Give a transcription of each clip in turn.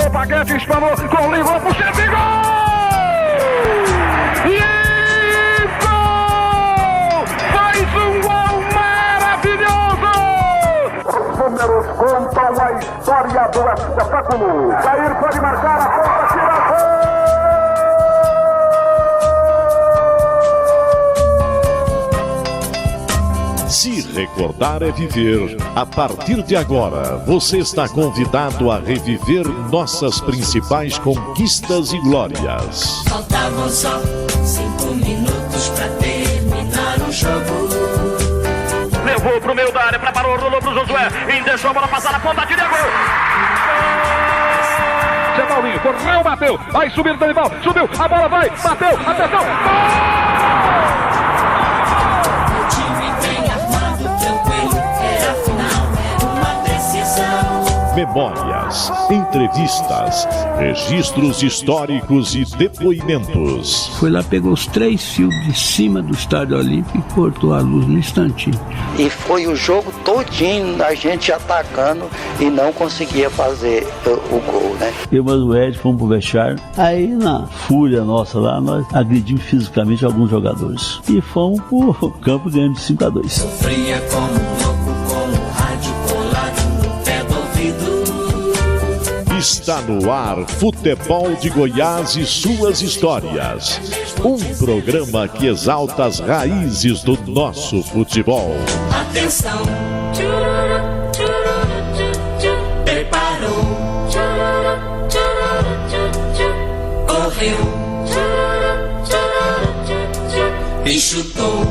Botou Paguete, espanou, com livrou pro chefe, gol! E gol! Faz um gol maravilhoso! Os números contam a história do espetáculo. Jair pode marcar a ponta, tira gol! Se recordar é viver. A partir de agora, você está convidado a reviver nossas principais conquistas e glórias. Faltavam só 5 minutos pra terminar o jogo. Levou pro meio da área, preparou, rolou pro Josué. E deixou a bola passar na ponta, tira gol! Zé Paulinho, correu, bateu. Vai subir o Danival, subiu, a bola vai, bateu, atenção, gol! Memórias, entrevistas, registros históricos e depoimentos. Foi lá, pegou os 3 fios de cima do Estádio Olímpico e cortou a luz no instantinho. E foi o jogo todinho a gente atacando e não conseguia fazer o gol, né? Eu e o Ed fomos pro vestiário. Aí, na fúria nossa lá, nós agredimos fisicamente alguns jogadores. E fomos pro campo ganhando de 5-2. Sofria como louco, com o rádio colado no pé do ouvido. Está no ar Futebol de Goiás e suas histórias. Um programa que exalta as raízes do nosso futebol. Atenção! Preparou! Correu! E chutou!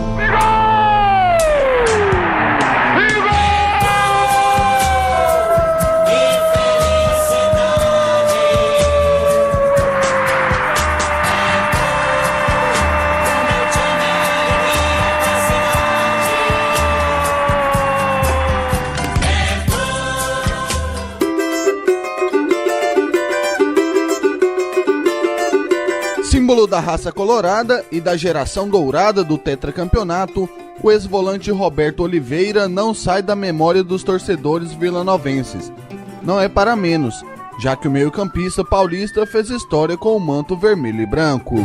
Símbolo da raça colorada e da geração dourada do tetracampeonato, o ex-volante Roberto Oliveira não sai da memória dos torcedores vilanovenses. Não é para menos, já que o meio-campista paulista fez história com o manto vermelho e branco.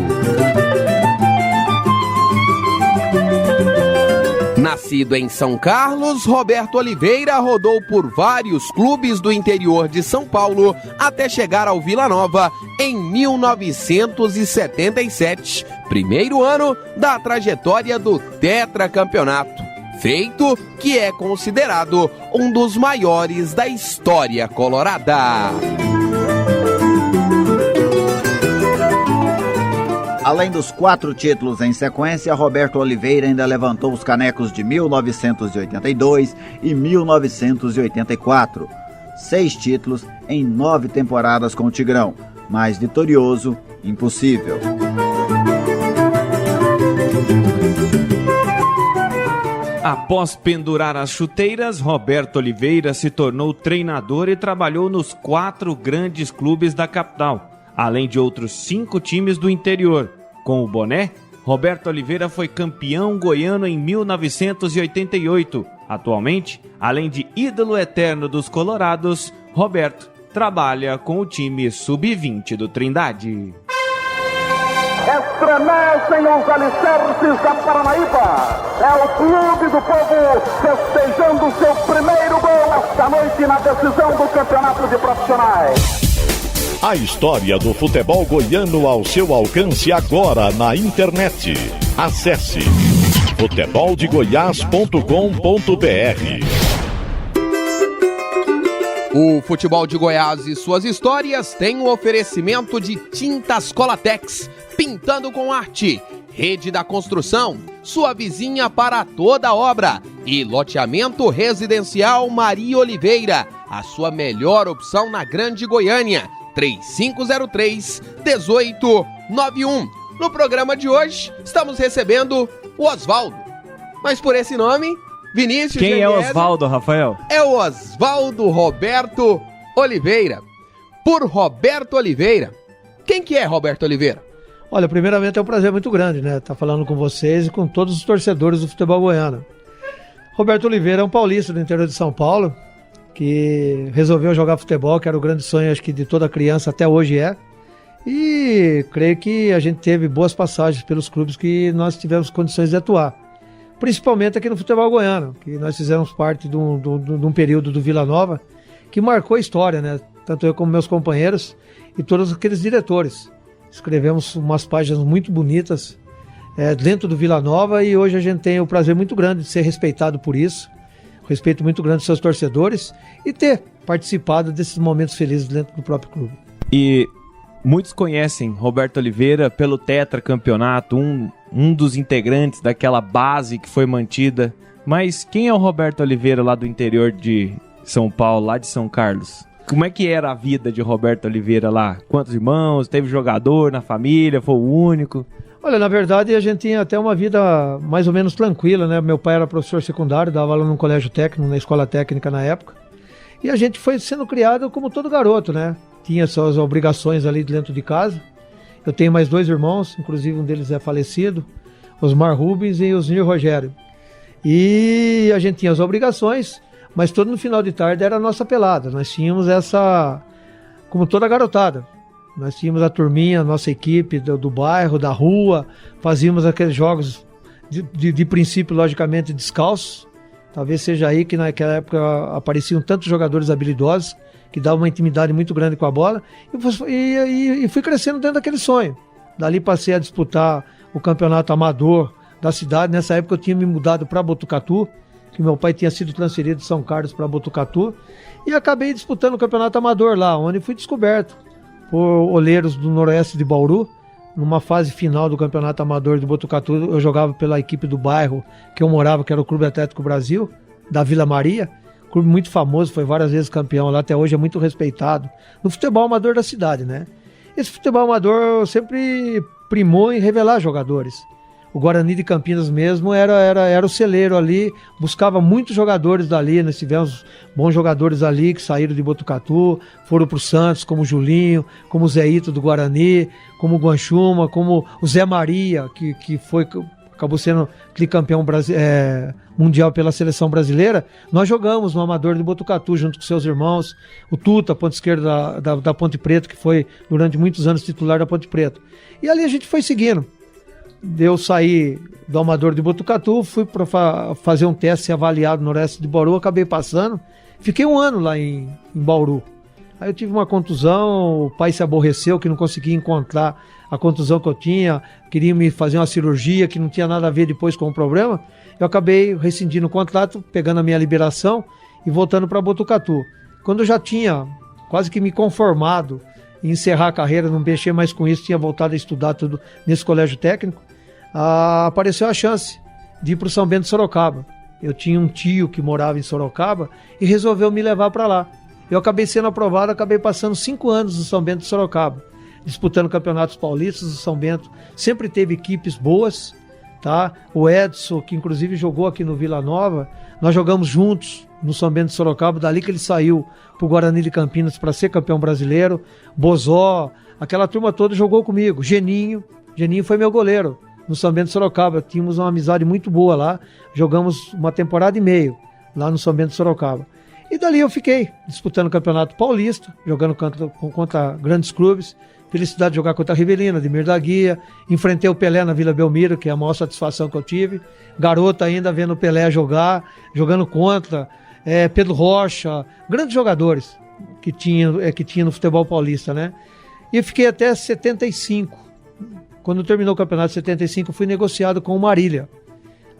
Nascido em São Carlos, Roberto Oliveira rodou por vários clubes do interior de São Paulo até chegar ao Vila Nova em 1977, primeiro ano da trajetória do tetracampeonato, feito que é considerado um dos maiores da história colorada. Além dos 4 títulos em sequência, Roberto Oliveira ainda levantou os canecos de 1982 e 1984. 6 títulos em 9 temporadas com o Tigrão. Mais vitorioso, impossível. Após pendurar as chuteiras, Roberto Oliveira se tornou treinador e trabalhou nos 4 grandes clubes da capital, além de outros 5 times do interior. Com o boné, Roberto Oliveira foi campeão goiano em 1988. Atualmente, além de ídolo eterno dos colorados, Roberto trabalha com o time sub-20 do Trindade. Estremecem os alicerces da Paranaíba. É o clube do povo festejando seu primeiro gol esta noite na decisão do campeonato de profissionais. A história do futebol goiano ao seu alcance agora na internet. Acesse futeboldegoias.com.br. O Futebol de Goiás e suas histórias tem um oferecimento de Tintas Colatex, pintando com arte, Rede da Construção, sua vizinha para toda obra, e loteamento residencial Maria Oliveira, a sua melhor opção na Grande Goiânia. 3503-1891. No programa de hoje, estamos recebendo o Osvaldo. Mas por esse nome, Vinícius Quem Genuese, é Osvaldo, Rafael? É o Osvaldo Roberto Oliveira. Por Roberto Oliveira. Quem que é Roberto Oliveira? Olha, primeiramente é um prazer muito grande, né? Estar falando com vocês e com todos os torcedores do futebol goiano. Roberto Oliveira é um paulista do interior de São Paulo, que resolveu jogar futebol, que era o grande sonho, acho que de toda criança, até hoje é. E creio que a gente teve boas passagens pelos clubes que nós tivemos condições de atuar. Principalmente aqui no futebol goiano, que nós fizemos parte de um período do Vila Nova que marcou a história, né? Tanto eu como meus companheiros e todos aqueles diretores. Escrevemos umas páginas muito bonitas dentro do Vila Nova e hoje a gente tem o prazer muito grande de ser respeitado por isso, respeito muito grande dos seus torcedores e ter participado desses momentos felizes dentro do próprio clube. E muitos conhecem Roberto Oliveira pelo tetracampeonato, um dos integrantes daquela base que foi mantida. Mas quem é o Roberto Oliveira lá do interior de São Paulo, lá de São Carlos? Como é que era a vida de Roberto Oliveira lá? Quantos irmãos? Teve jogador na família? Foi o único? Olha, na verdade a gente tinha até uma vida mais ou menos tranquila, né? Meu pai era professor secundário, dava aula num colégio técnico, na escola técnica na época. E a gente foi sendo criado como todo garoto, né? Tinha suas obrigações ali dentro de casa. Eu tenho mais 2 irmãos, inclusive um deles é falecido, Osmar Rubens e Osnir Rogério. E a gente tinha as obrigações, mas todo no final de tarde era a nossa pelada. Nós tínhamos essa, como toda garotada, nós tínhamos a turminha, a nossa equipe do bairro, da rua, fazíamos aqueles jogos de princípio, logicamente, descalços. Talvez seja aí que naquela época apareciam tantos jogadores habilidosos, que dava uma intimidade muito grande com a bola, e fui crescendo dentro daquele sonho. Dali passei a disputar o campeonato amador da cidade. Nessa época eu tinha me mudado para Botucatu, que meu pai tinha sido transferido de São Carlos para Botucatu, e acabei disputando o campeonato amador lá, onde fui descoberto por olheiros do noroeste de Bauru. Numa fase final do campeonato amador de Botucatu, eu jogava pela equipe do bairro que eu morava, que era o Clube Atlético Brasil, da Vila Maria. Clube muito famoso, foi várias vezes campeão lá, até hoje é muito respeitado no futebol amador da cidade, né? Esse futebol amador sempre primou em revelar jogadores. O Guarani de Campinas mesmo era o celeiro ali, buscava muitos jogadores dali. Nós tivemos bons jogadores ali que saíram de Botucatu, foram para o Santos, como o Julinho, como o Zé Ito do Guarani, como o Guanchuma, como o Zé Maria, que acabou sendo tricampeão mundial pela seleção brasileira. Nós jogamos no Amador de Botucatu junto com seus irmãos, o Tuta, ponta esquerda da Ponte Preta, que foi durante muitos anos titular da Ponte Preta. E ali a gente foi seguindo. Eu saí do Amador de Botucatu, fui para fazer um teste avaliado no Noroeste de Bauru, acabei passando, fiquei 1 ano lá em Bauru. Aí eu tive uma contusão, o pai se aborreceu que não conseguia encontrar a contusão que eu tinha, queria me fazer uma cirurgia que não tinha nada a ver depois com o problema. Eu acabei rescindindo o contrato, pegando a minha liberação e voltando para Botucatu. Quando eu já tinha quase que me conformado em encerrar a carreira, não mexer mais com isso, tinha voltado a estudar tudo nesse colégio técnico, apareceu a chance de ir para o São Bento de Sorocaba. Eu tinha um tio que morava em Sorocaba e resolveu me levar para lá. Eu acabei sendo aprovado, acabei passando 5 anos no São Bento de Sorocaba, disputando campeonatos paulistas. O São Bento sempre teve equipes boas, tá? O Edson, que inclusive jogou aqui no Vila Nova, nós jogamos juntos no São Bento de Sorocaba, dali que ele saiu para o Guarani de Campinas para ser campeão brasileiro. Bozó, aquela turma toda jogou comigo. Geninho foi meu goleiro no São Bento de Sorocaba. Tínhamos uma amizade muito boa lá, jogamos uma temporada e meio lá no São Bento de Sorocaba. E dali eu fiquei disputando o Campeonato Paulista, jogando contra grandes clubes. Felicidade de jogar contra a Rivelina, Ademir da Guia. Enfrentei o Pelé na Vila Belmiro, que é a maior satisfação que eu tive. Garoto ainda vendo o Pelé jogar, jogando contra Pedro Rocha, grandes jogadores que tinha no futebol paulista, né? E eu fiquei até 75. Quando terminou o campeonato de 75, fui negociado com o Marília.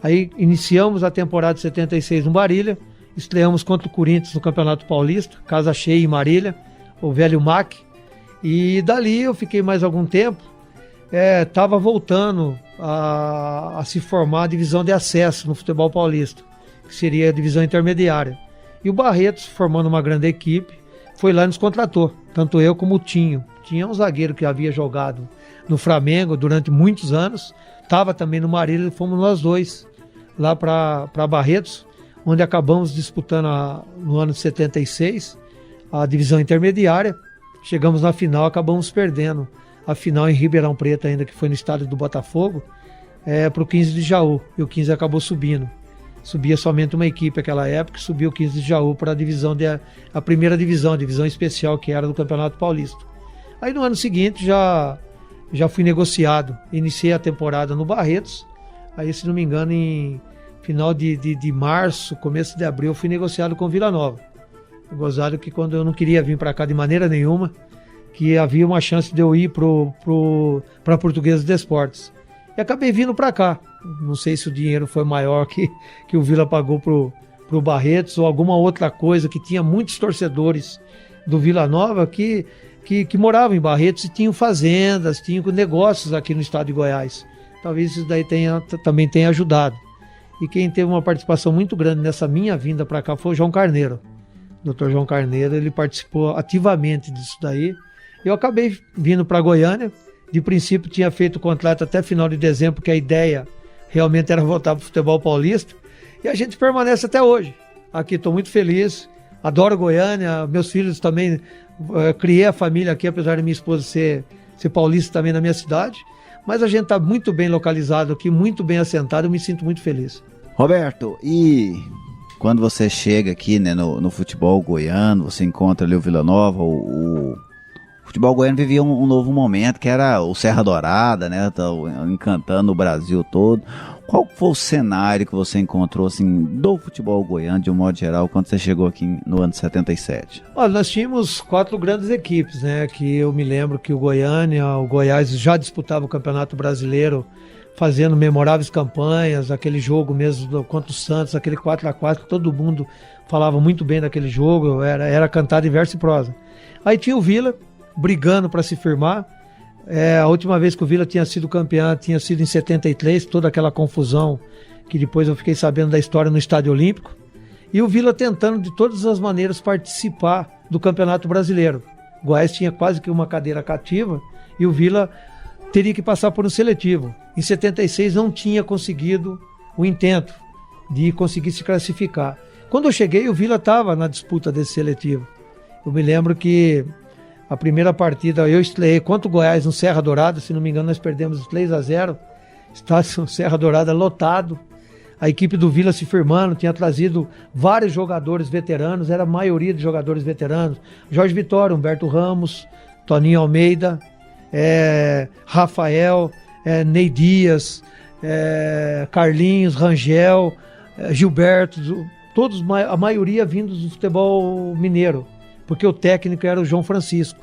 Aí iniciamos a temporada de 76 no Marília, estreamos contra o Corinthians no Campeonato Paulista, casa cheia em Marília, o velho MAC. E dali eu fiquei mais algum tempo, estava voltando a se formar a divisão de acesso no futebol paulista, que seria a divisão intermediária. E o Barretos, formando uma grande equipe, foi lá e nos contratou, tanto eu como o Tinho. Tinha um zagueiro que havia jogado no Flamengo durante muitos anos, estava também no Marília, fomos nós dois lá para Barretos, onde acabamos disputando no ano de 76 a divisão intermediária. Chegamos na final, acabamos perdendo a final em Ribeirão Preto ainda, que foi no estádio do Botafogo, para o 15 de Jaú, e o 15 acabou subindo. Subia somente uma equipe naquela época, subiu o 15 de Jaú para a primeira divisão, a divisão especial que era do Campeonato Paulista. Aí no ano seguinte já fui negociado, iniciei a temporada no Barretos, aí se não me engano em final de março, começo de abril, fui negociado com Vila Nova. Gozado que quando eu não queria vir para cá de maneira nenhuma, que havia uma chance de eu ir para Portuguesa de Esportes. E acabei vindo para cá. Não sei se o dinheiro foi maior que o Vila pagou pro Barretos ou alguma outra coisa, que tinha muitos torcedores do Vila Nova que moravam em Barretos e tinham fazendas, tinham negócios aqui no estado de Goiás. Talvez isso daí também tenha ajudado. E quem teve uma participação muito grande nessa minha vinda para cá foi o João Carneiro. O Dr. João Carneiro, ele participou ativamente disso daí. Eu acabei vindo para Goiânia. De princípio tinha feito o contrato até final de dezembro, porque a ideia realmente era voltar para o futebol paulista. E a gente permanece até hoje. Aqui estou muito feliz, adoro Goiânia, meus filhos também, criei a família aqui, apesar de minha esposa ser paulista também na minha cidade. Mas a gente está muito bem localizado aqui, muito bem assentado, eu me sinto muito feliz. Roberto, e quando você chega aqui, né, no futebol goiano, você encontra ali o Vila Nova, o futebol goiano vivia um novo momento, que era o Serra Dourada, né, encantando o Brasil todo. Qual foi o cenário que você encontrou, assim, do futebol goiano, de um modo geral, quando você chegou aqui no ano de 77? Olha, nós tínhamos 4 grandes equipes, né, que eu me lembro que o Goiânia, o Goiás já disputava o Campeonato Brasileiro, fazendo memoráveis campanhas, aquele jogo mesmo contra o Santos, aquele 4x4, todo mundo falava muito bem daquele jogo, era cantado em verso e prosa. Aí tinha o Vila, brigando para se firmar. A última vez que o Vila tinha sido campeão tinha sido em 73, toda aquela confusão que depois eu fiquei sabendo da história no Estádio Olímpico. E o Vila tentando de todas as maneiras participar do Campeonato Brasileiro. O Goiás tinha quase que uma cadeira cativa e o Vila teria que passar por um seletivo. Em 76 não tinha conseguido o intento de conseguir se classificar. Quando eu cheguei, o Vila estava na disputa desse seletivo. Eu me lembro que a primeira partida eu estreiei contra o Goiás no Serra Dourada, se não me engano nós perdemos 3-0, estádio Serra Dourada lotado, a equipe do Vila se firmando, tinha trazido vários jogadores veteranos, era a maioria de jogadores veteranos, Jorge Vitória, Humberto Ramos, Toninho Almeida, Rafael, Ney Dias, Carlinhos, Rangel, Gilberto, todos, a maioria vindos do futebol mineiro, porque o técnico era o João Francisco.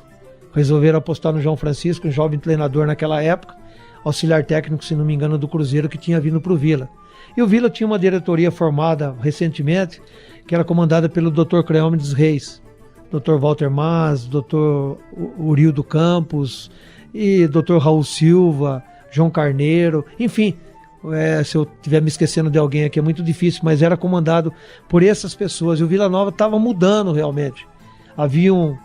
Resolveram apostar no João Francisco, um jovem treinador naquela época, auxiliar técnico, se não me engano, do Cruzeiro, que tinha vindo para o Vila. E o Vila tinha uma diretoria formada recentemente, que era comandada pelo Dr. Cleómenes Reis, Dr. Walter Mas, Dr. Urildo Campos, e Dr. Raul Silva, João Carneiro, enfim, se eu estiver me esquecendo de alguém aqui é muito difícil, mas era comandado por essas pessoas. E o Vila Nova estava mudando realmente. Haviam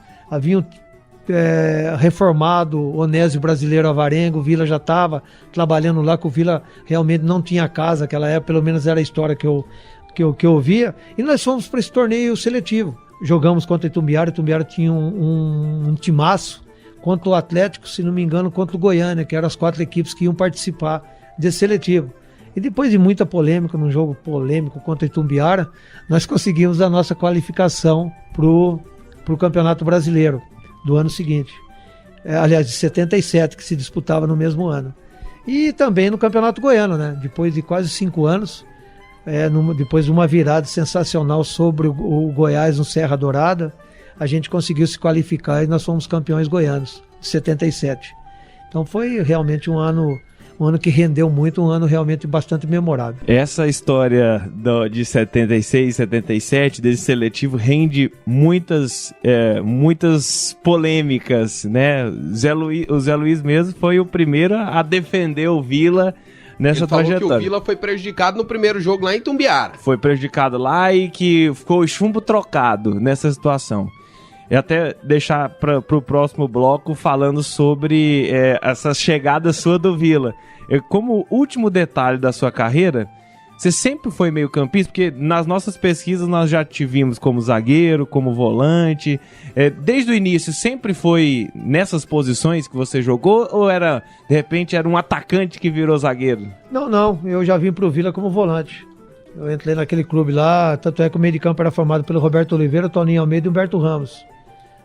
reformado o Onésio Brasileiro Avarengo, o Vila já estava trabalhando lá, que o Vila realmente não tinha casa naquela época, pelo menos era a história que eu ouvia, e nós fomos para esse torneio seletivo. Jogamos contra o Itumbiara tinha um timaço, contra o Atlético, se não me engano, contra o Goiânia, que eram as 4 equipes que iam participar desse seletivo. E depois de muita polêmica, num jogo polêmico contra o Itumbiara, nós conseguimos a nossa qualificação para o Campeonato Brasileiro do ano seguinte. Aliás, de 77, que se disputava no mesmo ano. E também no Campeonato Goiano, né? Depois de quase 5 anos, depois de uma virada sensacional sobre o Goiás no Serra Dourada, a gente conseguiu se qualificar e nós fomos campeões goianos, de 77. Então foi realmente um ano que rendeu muito, um ano realmente bastante memorável. Essa história de 76, 77, desse seletivo, rende muitas polêmicas, né? O Zé Luiz mesmo foi o primeiro a defender o Vila nessa trajetória. Falou que o Vila foi prejudicado no primeiro jogo lá em Itumbiara. Foi prejudicado lá e que ficou chumbo trocado nessa situação. E até deixar para o próximo bloco falando sobre essa chegada sua do Vila. Como último detalhe da sua carreira, você sempre foi meio campista, porque nas nossas pesquisas nós já te vimos como zagueiro, como volante. Desde o início sempre foi nessas posições que você jogou ou de repente era um atacante que virou zagueiro? Não, eu já vim para o Vila como volante. Eu entrei naquele clube lá, tanto é que o meio de campo era formado pelo Roberto Oliveira, Toninho Almeida e Humberto Ramos.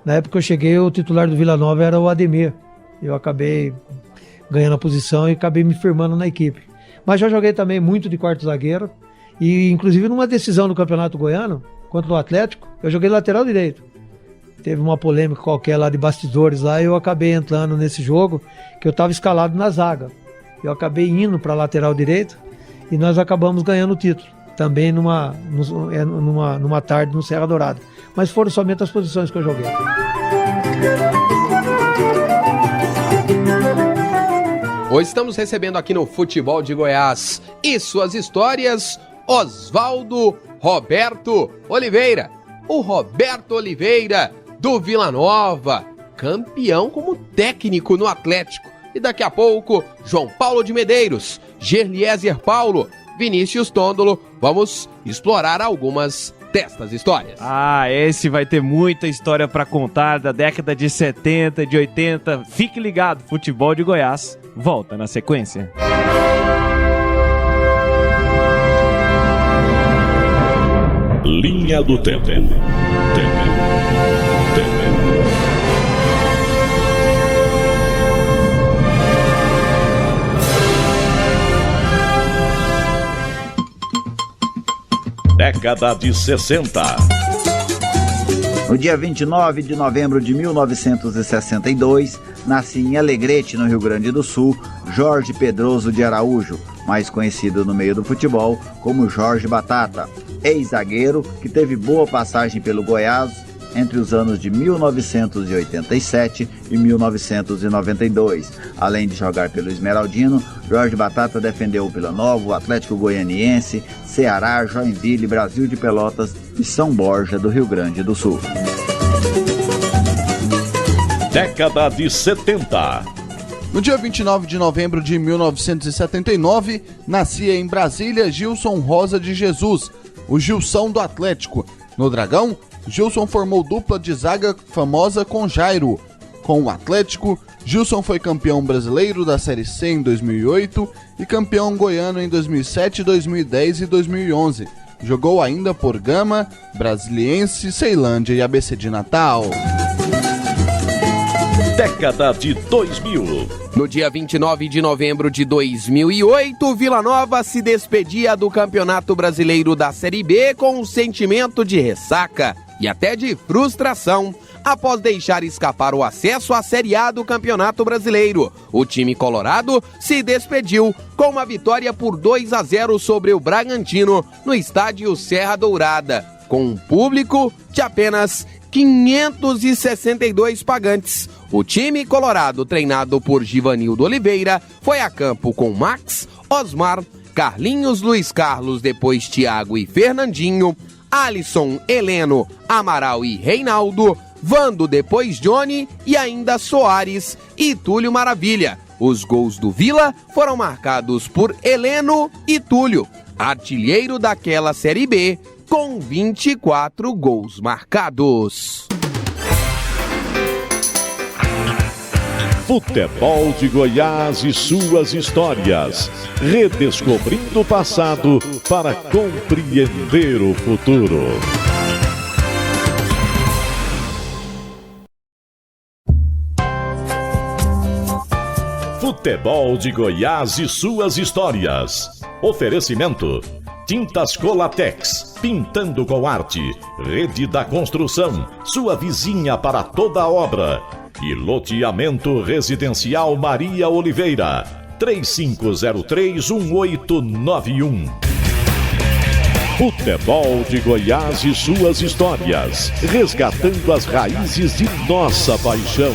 Na época que eu cheguei, o titular do Vila Nova era o Ademir. Eu acabei ganhando a posição e acabei me firmando na equipe. Mas já joguei também muito de quarto zagueiro. E inclusive numa decisão do Campeonato Goiano, contra o Atlético, eu joguei lateral direito. Teve uma polêmica qualquer lá de bastidores lá e eu acabei entrando nesse jogo, que eu estava escalado na zaga. Eu acabei indo para a lateral direito e nós acabamos ganhando o título. Também numa tarde no Serra Dourada. Mas foram somente as posições que eu joguei. Hoje estamos recebendo aqui no Futebol de Goiás e suas histórias, Oswaldo Roberto Oliveira. O Roberto Oliveira do Vila Nova, campeão como técnico no Atlético. E daqui a pouco, João Paulo de Medeiros, Gerliezer Paulo, Vinícius Tondolo, vamos explorar algumas destas histórias. Esse vai ter muita história para contar da década de 70, de 80. Fique ligado, Futebol de Goiás volta na sequência. Linha do Tempo. Década de 60. No dia 29 de novembro de 1962, nascia em Alegrete, no Rio Grande do Sul, Jorge Pedroso de Araújo, mais conhecido no meio do futebol como Jorge Batata, ex-zagueiro que teve boa passagem pelo Goiás entre os anos de 1987 e 1992. Além de jogar pelo Esmeraldino, Jorge Batata defendeu o Vila Nova, o Atlético Goianiense, Ceará, Joinville, Brasil de Pelotas e São Borja do Rio Grande do Sul. Década de 70. No dia 29 de novembro de 1979, nascia em Brasília Gilson Rosa de Jesus, o Gilson do Atlético. No Dragão, Gilson formou dupla de zaga famosa com Jairo. Com o Atlético, Gilson foi campeão brasileiro da Série C em 2008 e campeão goiano em 2007, 2010 e 2011. Jogou ainda por Gama, Brasiliense, Ceilândia e ABC de Natal. Década de 2000. No dia 29 de novembro de 2008, Vila Nova se despedia do Campeonato Brasileiro da Série B com um sentimento de ressaca e até de frustração após deixar escapar o acesso à Série A do Campeonato Brasileiro. O time colorado se despediu com uma vitória por 2-0 sobre o Bragantino no estádio Serra Dourada, com um público de apenas 562 pagantes. O time colorado, treinado por Givanildo Oliveira, foi a campo com Max, Osmar, Carlinhos, Luiz Carlos, depois Thiago e Fernandinho, Alisson, Heleno, Amaral e Reinaldo, Vando, depois Johnny e ainda Soares e Túlio Maravilha. Os gols do Vila foram marcados por Heleno e Túlio, artilheiro daquela Série B, com 24 gols marcados. Futebol de Goiás e suas histórias. Redescobrindo o passado para compreender o futuro. Futebol de Goiás e suas histórias. Oferecimento: Tintas Colatex, pintando com arte. Rede da Construção, sua vizinha para toda obra. E Loteamento Residencial Maria Oliveira, 3503-1891. Futebol de Goiás e suas histórias, resgatando as raízes de nossa paixão.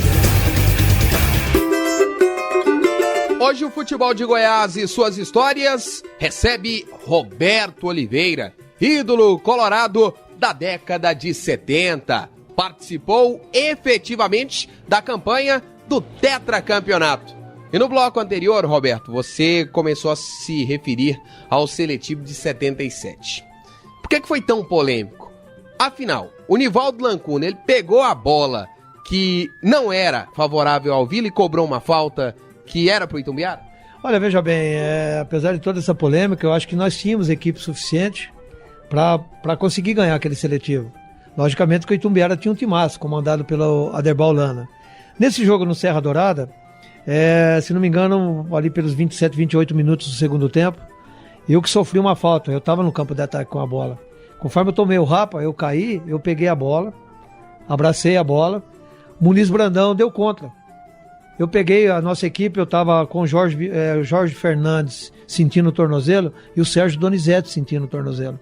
Hoje o Futebol de Goiás e suas histórias recebe Roberto Oliveira, ídolo colorado da década de 70. Participou efetivamente da campanha do tetracampeonato. E no bloco anterior, Roberto, você começou a se referir ao seletivo de 77. Por que foi tão polêmico? Afinal, o Nivaldo Lancuna, ele pegou a bola que não era favorável ao Vila e cobrou uma falta que era pro Itumbiara? Olha, veja bem, apesar de toda essa polêmica, eu acho que nós tínhamos equipe suficiente para conseguir ganhar aquele seletivo. Logicamente que o Itumbiara tinha um timaço, comandado pelo Aderbal Lana. Nesse jogo no Serra Dourada, se não me engano, ali pelos 27, 28 minutos do segundo tempo, eu que sofri uma falta, eu estava no campo de ataque com a bola. Conforme eu tomei o rapa, eu caí, eu peguei a bola, abracei a bola, Muniz Brandão deu contra. Eu peguei a nossa equipe, eu estava com o Jorge Fernandes sentindo o tornozelo e o Sérgio Donizete sentindo o tornozelo,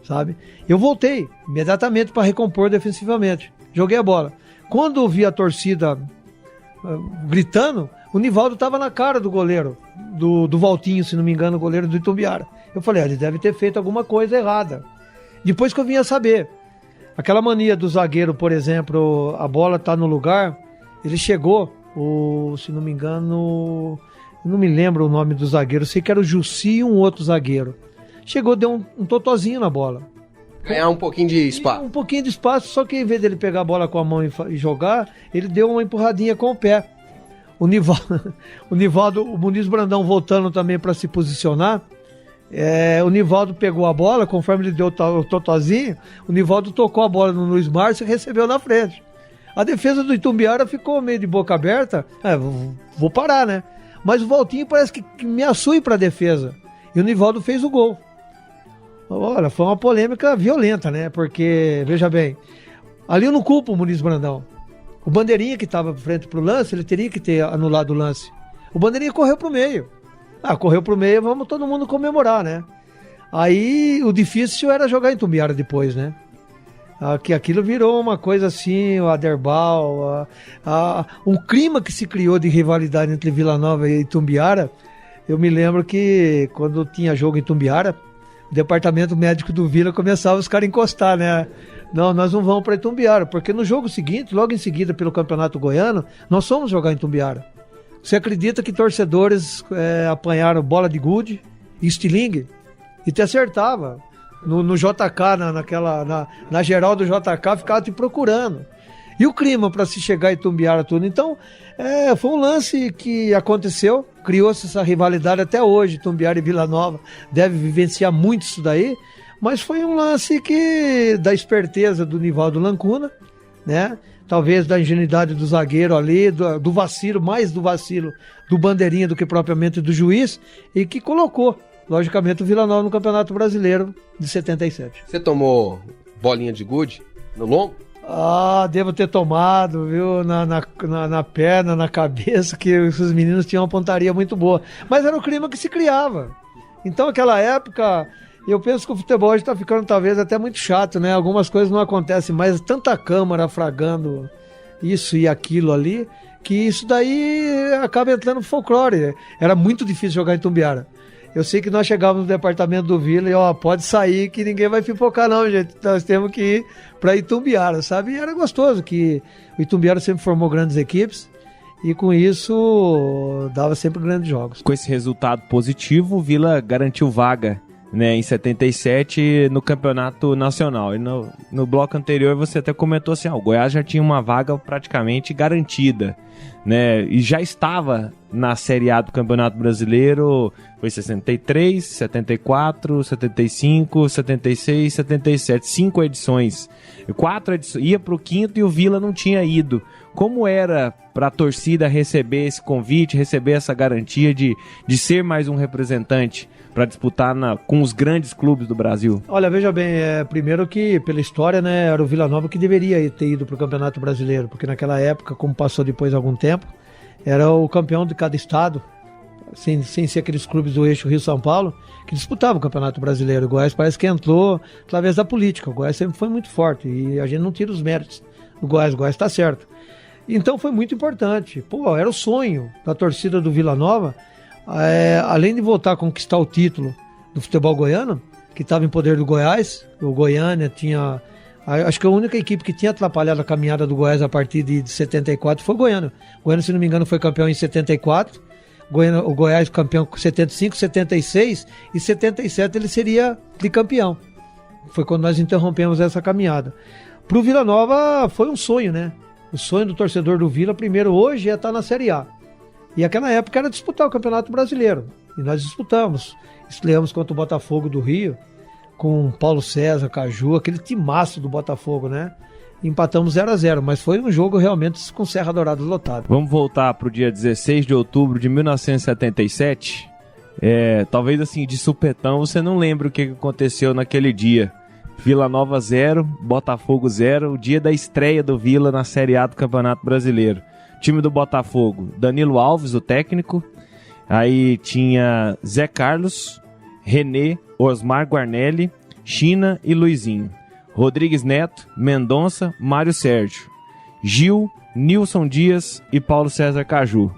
sabe? Eu voltei imediatamente para recompor defensivamente, joguei a bola. Quando eu vi a torcida gritando, o Nivaldo estava na cara do goleiro, do Valtinho, se não me engano, o goleiro do Itumbiara. Eu falei, ele deve ter feito alguma coisa errada. Depois que eu vim a saber, aquela mania do zagueiro, por exemplo, a bola tá no lugar, ele chegou, se não me engano, não me lembro o nome do zagueiro, sei que era o Jussi e um outro zagueiro. Chegou, deu um totozinho na bola. Ganhar um pouquinho de espaço. Um pouquinho de espaço, só que em vez dele pegar a bola com a mão e jogar, ele deu uma empurradinha com o pé. O Nivaldo, o Muniz Brandão voltando também para se posicionar, o Nivaldo pegou a bola, conforme ele deu o totozinho, o Nivaldo tocou a bola no Luiz Márcio e recebeu na frente. A defesa do Itumbiara ficou meio de boca aberta, vou parar, né? Mas o Valtinho parece que me assui para a defesa, e o Nivaldo fez o gol. Olha, foi uma polêmica violenta, né? Porque, veja bem, ali eu não culpo o Muniz Brandão. O Bandeirinha que estava frente pro lance, ele teria que ter anulado o lance. O Bandeirinha correu pro meio. Correu pro meio, vamos todo mundo comemorar, né? Aí o difícil era jogar em Itumbiara depois, né? Que aquilo virou uma coisa assim, o Aderbal, um clima que se criou de rivalidade entre Vila Nova e Itumbiara. Eu me lembro que quando tinha jogo em Itumbiara, o departamento médico do Vila começava os caras a encostar, né? Não, nós não vamos para Itumbiara, porque no jogo seguinte, logo em seguida pelo Campeonato Goiano, nós fomos jogar em Itumbiara. Você acredita que torcedores apanharam bola de gude e estilingue e te acertava? No JK, na geral do JK, ficava te procurando. E o clima para se chegar em Itumbiara tudo. Então, foi um lance que aconteceu, criou-se essa rivalidade até hoje. Itumbiara e Vila Nova deve vivenciar muito isso daí, mas foi um lance da esperteza do Nivaldo Lancuna, né? Talvez da ingenuidade do zagueiro ali, do vacilo, mais do vacilo do Bandeirinha do que propriamente do juiz, e que colocou, logicamente, o Vila Nova no Campeonato Brasileiro de 77. Você tomou bolinha de gude no lombo? Devo ter tomado, viu, na perna, na cabeça, que os meninos tinham uma pontaria muito boa. Mas era o clima que se criava. Então, naquela época, eu penso que o futebol hoje está ficando talvez até muito chato, né? Algumas coisas não acontecem mais, tanta câmara fragando isso e aquilo ali, que isso daí acaba entrando no folclore. Era muito difícil jogar em Itumbiara. Eu sei que nós chegávamos no departamento do Vila e, pode sair que ninguém vai pipocar não, gente. Nós temos que ir para Itumbiara, sabe? E era gostoso que o Itumbiara sempre formou grandes equipes e com isso dava sempre grandes jogos. Com esse resultado positivo, o Vila garantiu vaga, né, em 77 no Campeonato Nacional. E no bloco anterior você até comentou assim, o Goiás já tinha uma vaga praticamente garantida, né, e já estava na Série A do Campeonato Brasileiro, foi 63, 74, 75, 76, 77, 5 edições. 4 edições, ia para o quinto e o Vila não tinha ido. Como era para a torcida receber esse convite, receber essa garantia de ser mais um representante para disputar com os grandes clubes do Brasil? Olha, veja bem, primeiro que pela história, né, era o Vila Nova que deveria ter ido para o Campeonato Brasileiro, porque naquela época, como passou depois de algum tempo, era o campeão de cada estado, sem ser aqueles clubes do eixo Rio-São Paulo, que disputavam o Campeonato Brasileiro. O Goiás parece que entrou através da política. O Goiás sempre foi muito forte e a gente não tira os méritos do Goiás. O Goiás está certo. Então foi muito importante. Era o sonho da torcida do Vila Nova, além de voltar a conquistar o título do futebol goiano, que estava em poder do Goiás. O Goiânia tinha... Acho que a única equipe que tinha atrapalhado a caminhada do Goiás a partir de 74 foi o Goiânia. O Goiânia, se não me engano, foi campeão em 74. O Goiás campeão em 75, 76 e 77 ele seria tricampeão. Foi quando nós interrompemos essa caminhada. Para o Vila Nova foi um sonho, né? O sonho do torcedor do Vila, primeiro, hoje é estar na Série A. E aquela época era disputar o Campeonato Brasileiro. E nós disputamos. Estreamos contra o Botafogo do Rio, com Paulo César, Caju, aquele timaço do Botafogo, né? Empatamos 0-0, mas foi um jogo realmente com Serra Dourada lotado. Vamos voltar para o dia 16 de outubro de 1977. Talvez assim, de supetão, você não lembra o que aconteceu naquele dia. Vila Nova 0, Botafogo 0, o dia da estreia do Vila na Série A do Campeonato Brasileiro. Time do Botafogo, Danilo Alves, o técnico. Aí tinha Zé Carlos, René, Osmar Guarnelli, China e Luizinho. Rodrigues Neto, Mendonça, Mário Sérgio, Gil, Nilson Dias e Paulo César Caju.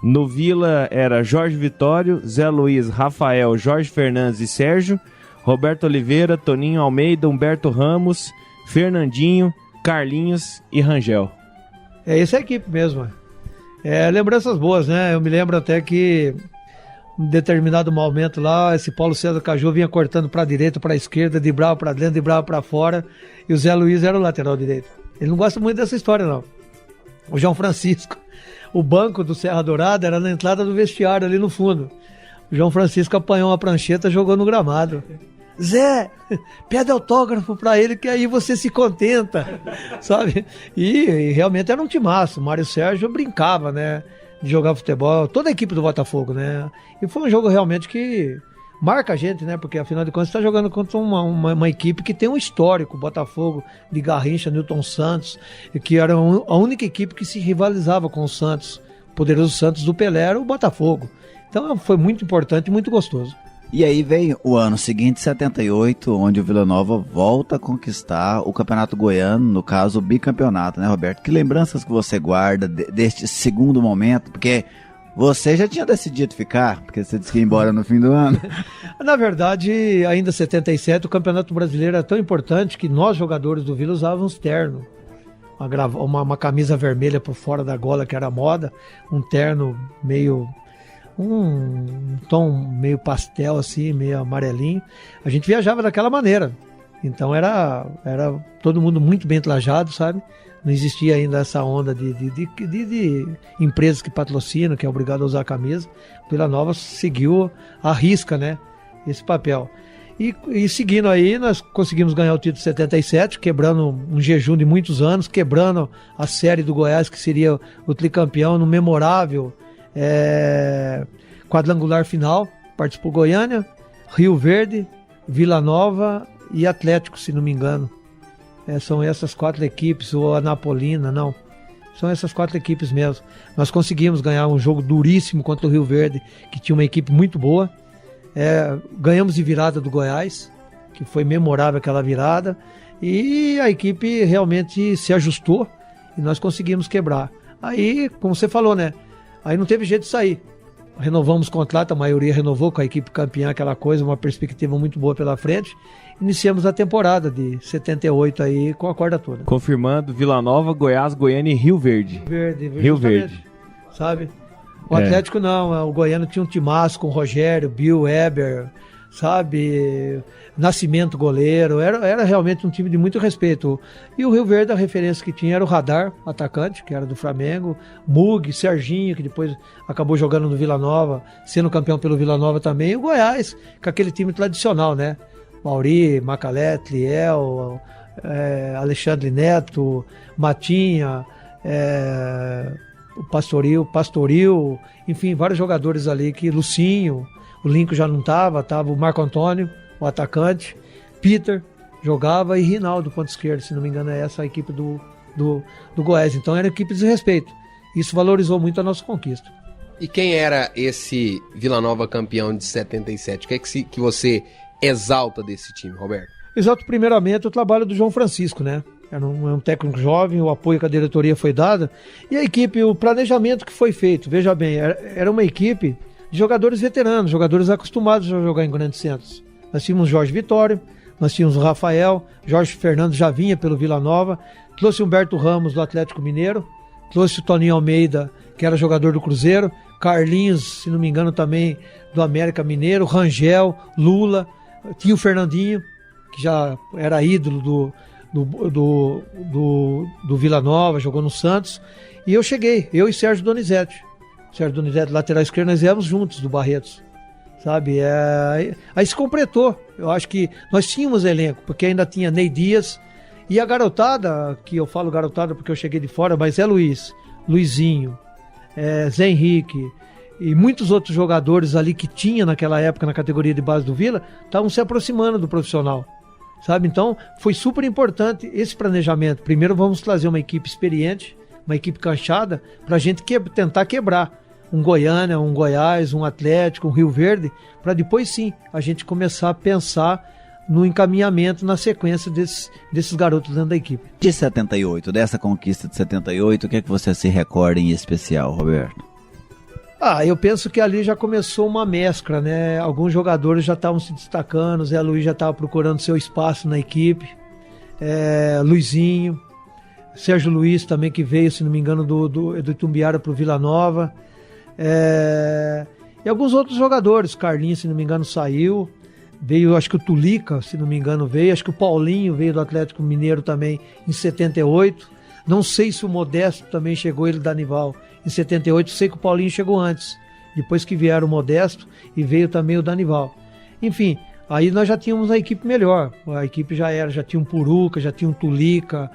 No Vila era Jorge Vitório, Zé Luiz, Rafael, Jorge Fernandes e Sérgio, Roberto Oliveira, Toninho Almeida, Humberto Ramos, Fernandinho, Carlinhos e Rangel. Essa é a equipe mesmo. Lembranças boas, né? Eu me lembro até que em determinado momento lá, esse Paulo César Caju vinha cortando para a direita, para a esquerda, driblava para dentro, driblava para fora, e o Zé Luiz era o lateral direito. Ele não gosta muito dessa história, não. O João Francisco, o banco do Serra Dourada era na entrada do vestiário, ali no fundo. O João Francisco apanhou uma prancheta e jogou no gramado. Zé, pede autógrafo para ele que aí você se contenta, sabe? E realmente era um timaço. O Mário Sérgio brincava, né? De jogar futebol, toda a equipe do Botafogo, né? E foi um jogo realmente que marca a gente, né? Porque afinal de contas você está jogando contra uma equipe que tem um histórico, Botafogo, de Garrincha, Newton Santos, que era a única equipe que se rivalizava com o Santos, o poderoso Santos do Pelé era o Botafogo. Então foi muito importante e muito gostoso. E aí vem o ano seguinte, 78, onde o Vila Nova volta a conquistar o Campeonato Goiano, no caso o bicampeonato, né, Roberto? Que lembranças que você guarda deste segundo momento? Porque você já tinha decidido ficar, porque você disse que ia embora no fim do ano. Na verdade, ainda em 77, o Campeonato Brasileiro era tão importante que nós, jogadores do Vila, usávamos terno. Uma camisa vermelha por fora da gola, que era moda, um terno meio... um tom meio pastel assim, meio amarelinho. A gente viajava daquela maneira. Então era todo mundo muito bem trajado, sabe? Não existia ainda essa onda de empresas que patrocinam, que é obrigado a usar a camisa. Vila Nova seguiu à risca, né? Esse papel. E seguindo aí, nós conseguimos ganhar o título de 77, quebrando um jejum de muitos anos, quebrando a série do Goiás, que seria o tricampeão, no memorável quadrangular final. Participou Goiânia, Rio Verde, Vila Nova e Atlético, se não me engano. São essas 4 equipes, ou Anapolina, não. São essas 4 equipes mesmo. Nós conseguimos ganhar um jogo duríssimo contra o Rio Verde, que tinha uma equipe muito boa. Ganhamos de virada do Goiás, que foi memorável aquela virada. E a equipe realmente se ajustou e nós conseguimos quebrar. Aí, como você falou, né? Aí não teve jeito de sair. Renovamos o contrato, a maioria renovou com a equipe campeã, aquela coisa, uma perspectiva muito boa pela frente. Iniciamos a temporada de 78 aí com a corda toda. Confirmando, Vila Nova, Goiás, Goiânia e Rio Verde. Rio Verde. Sabe? O Atlético não, o Goiano tinha um timaço com Rogério, Bill, Eber, sabe? Nascimento goleiro, era realmente um time de muito respeito. E o Rio Verde, a referência que tinha era o Radar, atacante, que era do Flamengo, Mug, Serginho, que depois acabou jogando no Vila Nova, sendo campeão pelo Vila Nova também, e o Goiás, com aquele time tradicional, né? Mauri, Macalete, Liel, Alexandre Neto, Matinha, o Pastoril, enfim, vários jogadores ali, que Lucinho, o Lincoln já não estava o Marco Antônio, o atacante, Peter jogava, e Rinaldo, ponto esquerdo, se não me engano, é essa a equipe do Goiás. Então era equipe de respeito. Isso valorizou muito a nossa conquista. E quem era esse Vila Nova campeão de 77? O que é que você exalta desse time, Roberto? Exalto primeiramente o trabalho do João Francisco, né? Era um técnico jovem, o apoio que a diretoria foi dada, e a equipe, o planejamento que foi feito, veja bem, era uma equipe de jogadores veteranos, jogadores acostumados a jogar em grandes centros. Nós tínhamos Jorge Vitório, nós tínhamos o Rafael, Jorge Fernando já vinha pelo Vila Nova, trouxe Humberto Ramos do Atlético Mineiro, trouxe o Toninho Almeida, que era jogador do Cruzeiro, Carlinhos, se não me engano, também do América Mineiro, Rangel, Lula, tinha o Fernandinho, que já era ídolo do Vila Nova, jogou no Santos, e eu cheguei, eu e Sérgio Donizete. Sérgio Donizete, lateral esquerdo, nós viemos juntos do Barretos, sabe? Aí se completou. Eu acho que nós tínhamos elenco, porque ainda tinha Ney Dias e a garotada, que eu falo garotada porque eu cheguei de fora, mas é Luizinho, Zé Henrique e muitos outros jogadores ali que tinha naquela época na categoria de base do Vila, estavam se aproximando do profissional, sabe? Então foi super importante esse planejamento. Primeiro vamos trazer uma equipe experiente, uma equipe canchada, para a gente tentar quebrar um Goiânia, um Goiás, um Atlético, um Rio Verde, para depois sim a gente começar a pensar no encaminhamento, na sequência desses garotos dentro da equipe. De 78, dessa conquista de 78, o que é que você se recorda em especial, Roberto? Eu penso que ali já começou uma mescla, né? Alguns jogadores já estavam se destacando, o Zé Luiz já estava procurando seu espaço na equipe, Luizinho, Sérgio Luiz também, que veio, se não me engano, do Itumbiara para o Vila Nova, e alguns outros jogadores, Carlinhos, se não me engano, saiu, veio, acho que o Tulica, se não me engano, veio, acho que o Paulinho veio do Atlético Mineiro também em 78, não sei se o Modesto também chegou, ele da Danival, em 78, sei que o Paulinho chegou antes, depois que vieram o Modesto e veio também o Danival. Enfim, aí nós já tínhamos a equipe melhor, a equipe já tinha um Puruca, já tinha um Tulica,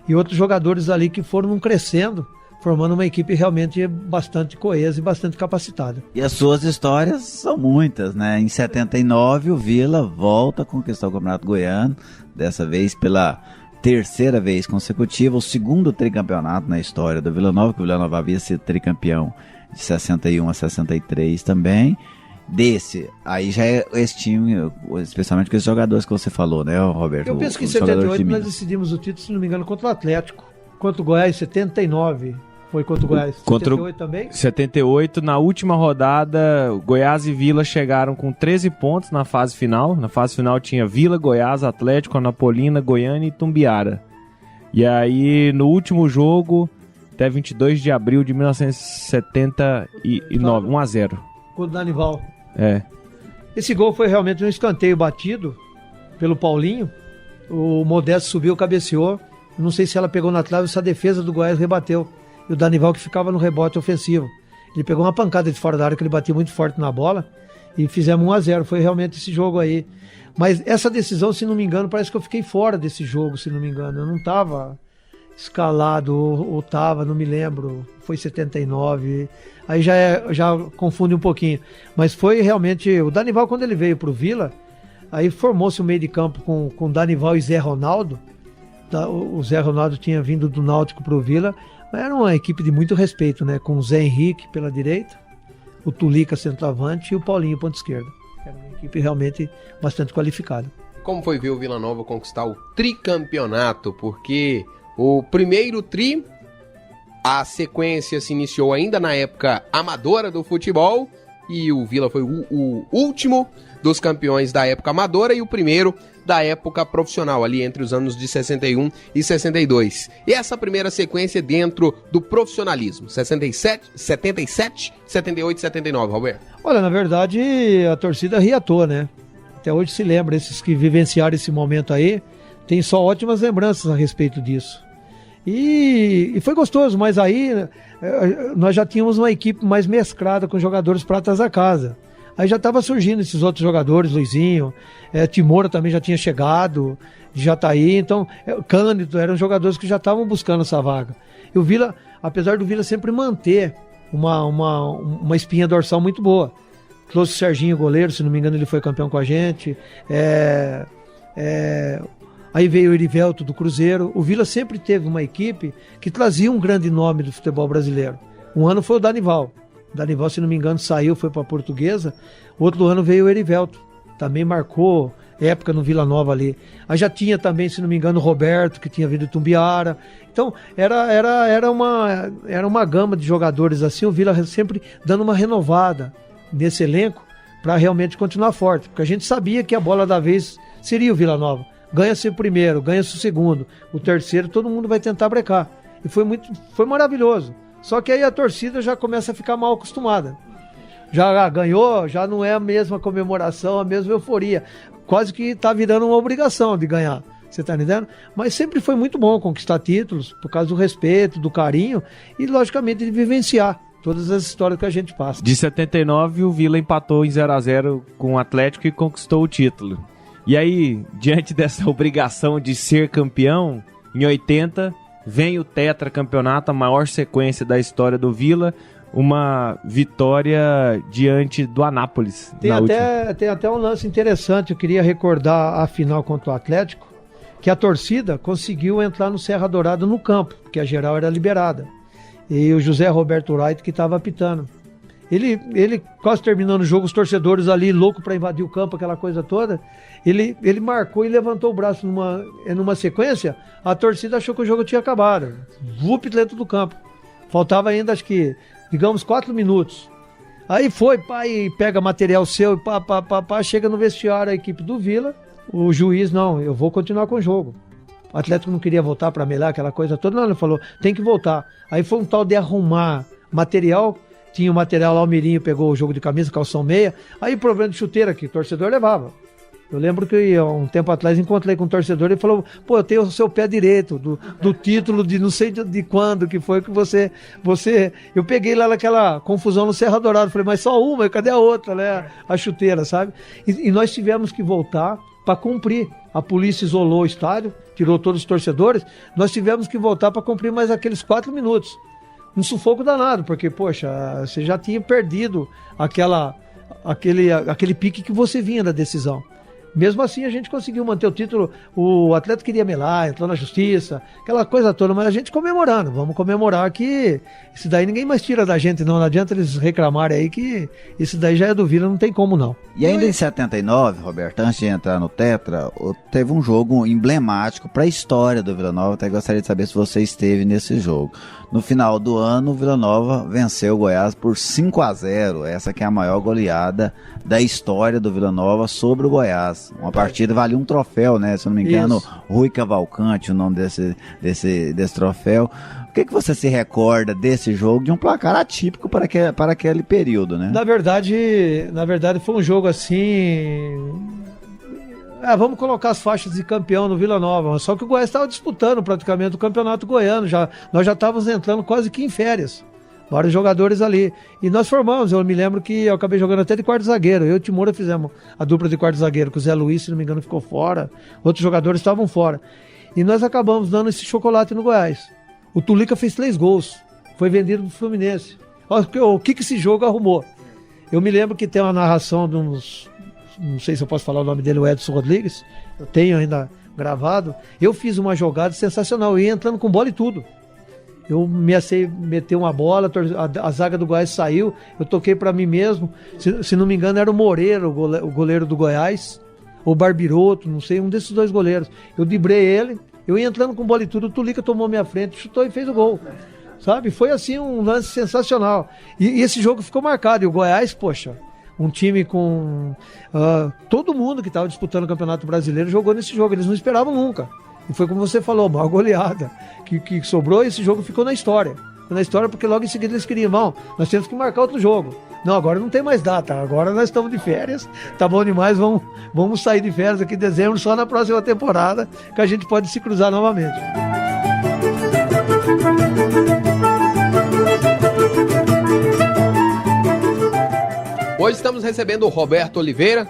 e outros jogadores ali que foram crescendo, formando uma equipe realmente bastante coesa e bastante capacitada. E as suas histórias são muitas, né? Em 79 o Vila volta a conquistar o Campeonato Goiano, dessa vez pela terceira vez consecutiva, o segundo tricampeonato na história do Vila Nova, que o Vila Nova havia sido tricampeão de 61 a 63 também. Aí já é esse time, especialmente com esses jogadores que você falou, né, Roberto? Eu penso que em 78 nós decidimos o título, se não me engano, contra o Atlético. Contra o Goiás, 79. Foi contra o Goiás. 78 também? 78, na última rodada, Goiás e Vila chegaram com 13 pontos na fase final. Na fase final tinha Vila, Goiás, Atlético, Anapolina, Goiânia e Itumbiara. E aí, no último jogo, até 22 de abril de 1979, 1-0. Com o Danival. É. Esse gol foi realmente um escanteio batido pelo Paulinho. O Modesto subiu, cabeceou. Não sei se ela pegou na trave, se a defesa do Goiás rebateu. E o Danival que ficava no rebote ofensivo. Ele pegou uma pancada de fora da área, que ele batia muito forte na bola, e fizemos 1-0. Foi realmente esse jogo aí. Mas essa decisão, se não me engano, parece que eu fiquei fora desse jogo, se não me engano. Eu não estava escalado, ou estava, não me lembro. Foi 79. Aí já confunde um pouquinho. Mas foi realmente... O Danival, quando ele veio para o Vila, aí formou-se um meio de campo com Danival e Zé Ronaldo. O Zé Ronaldo tinha vindo do Náutico para o Vila, mas era uma equipe de muito respeito, né? Com o Zé Henrique pela direita, o Tulica centroavante e o Paulinho ponta esquerda. Era uma equipe realmente bastante qualificada. Como foi ver o Vila Nova conquistar o tricampeonato? Porque o primeiro tri, a sequência se iniciou ainda na época amadora do futebol, e o Vila foi o último dos campeões da época amadora e o primeiro da época profissional, ali entre os anos de 61 e 62. E essa primeira sequência dentro do profissionalismo, 77, 78 e 79, Roberto? Olha, na verdade, a torcida ria à toa, né? Até hoje se lembra, esses que vivenciaram esse momento aí, tem só ótimas lembranças a respeito disso. E foi gostoso, mas aí nós já tínhamos uma equipe mais mesclada com jogadores pratas da casa. Aí já estava surgindo esses outros jogadores, Luizinho, Timora também já tinha chegado, Jataí, então Cândido, eram jogadores que já estavam buscando essa vaga. E o Vila, apesar do Vila sempre manter uma espinha dorsal muito boa, trouxe o Serginho, goleiro, se não me engano ele foi campeão com a gente, aí veio o Erivelto do Cruzeiro. O Vila sempre teve uma equipe que trazia um grande nome do futebol brasileiro. Um ano foi o Danival. O Danival, se não me engano, saiu, foi para a Portuguesa. Outro ano veio o Erivelto. Também marcou época no Vila Nova ali. Aí já tinha também, se não me engano, o Roberto, que tinha vindo do Tumbiara. Então, era uma gama de jogadores assim. O Vila sempre dando uma renovada nesse elenco para realmente continuar forte. Porque a gente sabia que a bola da vez seria o Vila Nova. Ganha-se o primeiro, ganha-se o segundo, o terceiro, todo mundo vai tentar brecar. E foi maravilhoso. Só que aí a torcida já começa a ficar mal acostumada. Já ganhou, já não é a mesma comemoração, a mesma euforia. Quase que tá virando uma obrigação de ganhar. Você tá entendendo? Mas sempre foi muito bom conquistar títulos, por causa do respeito, do carinho e, logicamente, de vivenciar todas as histórias que a gente passa. De 79, o Vila empatou em 0-0 com o Atlético e conquistou o título. E aí, diante dessa obrigação de ser campeão, em 80, vem o tetracampeonato, a maior sequência da história do Vila, uma vitória diante do Anápolis. Tem até um lance interessante, eu queria recordar a final contra o Atlético, que a torcida conseguiu entrar no Serra Dourada no campo, porque a geral era liberada. E o José Roberto Wright que estava apitando. Ele quase terminando o jogo, os torcedores ali louco para invadir o campo, aquela coisa toda, ele marcou e levantou o braço numa sequência, a torcida achou que o jogo tinha acabado. Vup dentro do campo. Faltava ainda, acho que, digamos, 4 minutos. Aí foi, pai, pega material seu e chega no vestiário a equipe do Vila, o juiz, não, eu vou continuar com o jogo. O Atlético não queria voltar para melhor, aquela coisa toda, não, ele falou, tem que voltar. Aí foi um tal de arrumar material, tinha o material lá, o Mirinho pegou o jogo de camisa, calção meia, aí problema de chuteira que o torcedor levava. Eu lembro que um tempo atrás encontrei com um torcedor e falou, pô, eu tenho o seu pé direito, do título de não sei de quando que foi que você... Eu peguei lá naquela confusão no Serra Dourada, falei, mas só uma, cadê a outra, né? A chuteira, sabe? E nós tivemos que voltar para cumprir. A polícia isolou o estádio, tirou todos os torcedores, nós tivemos que voltar para cumprir mais aqueles 4 minutos. Um sufoco danado, porque, poxa, você já tinha perdido aquele pique que você vinha da decisão. Mesmo assim, a gente conseguiu manter o título. O Atlético queria melar, entrou na justiça, aquela coisa toda, mas a gente comemorando. Vamos comemorar que isso daí ninguém mais tira da gente, não. Não adianta eles reclamarem aí que isso daí já é do Vila, não tem como não. E ainda em 79, Roberto, antes de entrar no Tetra, teve um jogo emblemático para a história do Vila Nova. Até gostaria de saber se você esteve nesse jogo. No final do ano, o Vila Nova venceu o Goiás por 5-0. Essa que é a maior goleada da história do Vila Nova sobre o Goiás. Uma partida valia um troféu, né? Se eu não me engano, isso. Rui Cavalcante, o nome desse troféu. O que você se recorda desse jogo, de um placar atípico para aquele período, né? Na verdade foi um jogo assim... vamos colocar as faixas de campeão no Vila Nova, só que o Goiás estava disputando praticamente o campeonato goiano, nós já estávamos entrando quase que em férias, vários jogadores ali, e nós formamos, eu me lembro que eu acabei jogando até de quarto zagueiro, eu e o Timura fizemos a dupla de quarto zagueiro, que o Zé Luiz, se não me engano, ficou fora, outros jogadores estavam fora, e nós acabamos dando esse chocolate no Goiás. O Tulica fez 3 gols, foi vendido pro Fluminense. O que esse jogo arrumou? Eu me lembro que tem uma narração de uns... Não sei se eu posso falar o nome dele, o Edson Rodrigues. Eu tenho ainda gravado. Eu fiz uma jogada sensacional. Eu ia entrando com bola e tudo. Eu meti uma bola, a zaga do Goiás saiu. Eu toquei para mim mesmo. Se não me engano, era o Moreira, o goleiro do Goiás. Ou Barbiroto, não sei, um desses 2 goleiros. Eu driblei ele. Eu ia entrando com bola e tudo. O Tulica tomou minha frente, chutou e fez o gol. Sabe? Foi assim um lance sensacional. E esse jogo ficou marcado. E o Goiás, poxa... Um time com... todo mundo que estava disputando o Campeonato Brasileiro jogou nesse jogo. Eles não esperavam nunca. E foi como você falou, uma goleada que sobrou, e esse jogo ficou na história. Ficou na história porque logo em seguida eles queriam, nós temos que marcar outro jogo. Não, agora não tem mais data. Agora nós estamos de férias. Tá bom demais, vamos sair de férias aqui em dezembro, só na próxima temporada que a gente pode se cruzar novamente. Hoje estamos recebendo o Roberto Oliveira.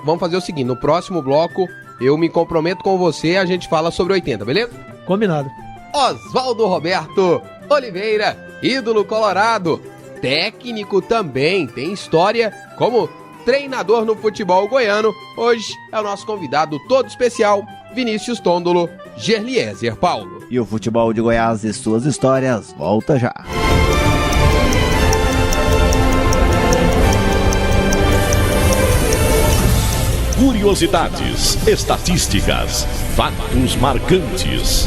Vamos fazer o seguinte, no próximo bloco eu me comprometo com você, a gente fala sobre 80, beleza? Combinado. Oswaldo Roberto Oliveira, ídolo colorado, técnico também, tem história como treinador no futebol goiano. Hoje é o nosso convidado todo especial, Vinícius Tondolo, Gerliezer Paulo. E o futebol de Goiás e suas histórias volta já. Curiosidades, estatísticas, fatos marcantes.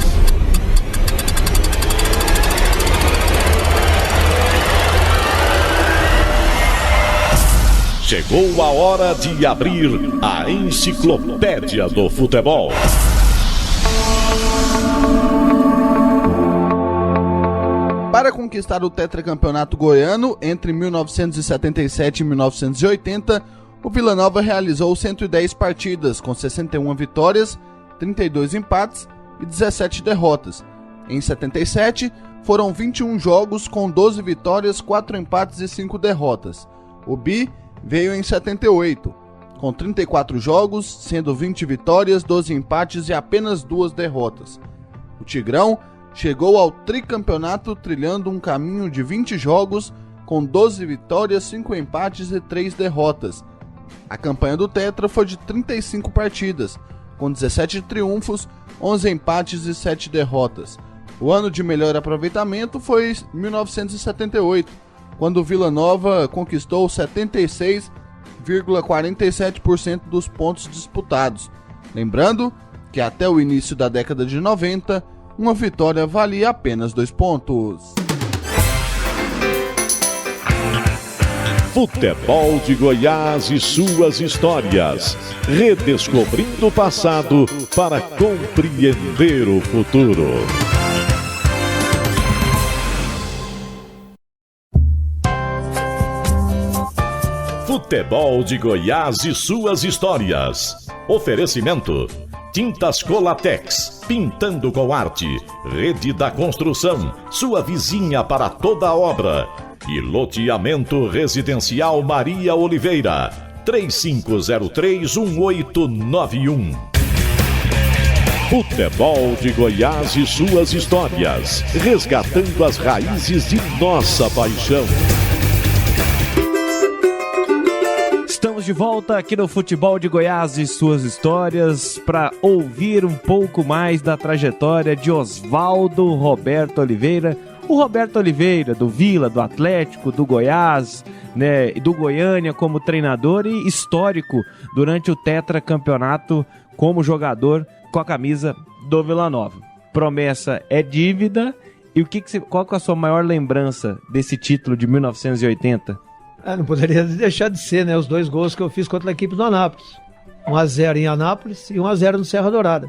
Chegou a hora de abrir a Enciclopédia do Futebol. Para conquistar o tetracampeonato goiano entre 1977 e 1980, o Vila Nova realizou 110 partidas, com 61 vitórias, 32 empates e 17 derrotas. Em 77, foram 21 jogos com 12 vitórias, 4 empates e 5 derrotas. O Bi veio em 78, com 34 jogos, sendo 20 vitórias, 12 empates e apenas 2 derrotas. O Tigrão chegou ao tricampeonato trilhando um caminho de 20 jogos, com 12 vitórias, 5 empates e 3 derrotas. A campanha do Tetra foi de 35 partidas, com 17 triunfos, 11 empates e 7 derrotas. O ano de melhor aproveitamento foi 1978, quando o Vila Nova conquistou 76,47% dos pontos disputados. Lembrando que até o início da década de 90, uma vitória valia apenas 2 pontos. Futebol de Goiás e suas histórias. Redescobrindo o passado para compreender o futuro. Futebol de Goiás e suas histórias. Oferecimento: Tintas Colatex, pintando com arte. Rede da Construção, sua vizinha para toda obra. E loteamento residencial Maria Oliveira, 3503-1891. Futebol de Goiás e suas histórias, resgatando as raízes de nossa paixão. Estamos de volta aqui no Futebol de Goiás e suas histórias para ouvir um pouco mais da trajetória de Oswaldo Roberto Oliveira. O Roberto Oliveira, do Vila, do Atlético, do Goiás, né, e do Goiânia como treinador e histórico durante o tetracampeonato como jogador com a camisa do Vila Nova. Promessa é dívida. E qual que é a sua maior lembrança desse título de 1980? Não poderia deixar de ser, né? Os 2 gols que eu fiz contra a equipe do Anápolis. 1-0 em Anápolis e 1-0 no Serra Dourada.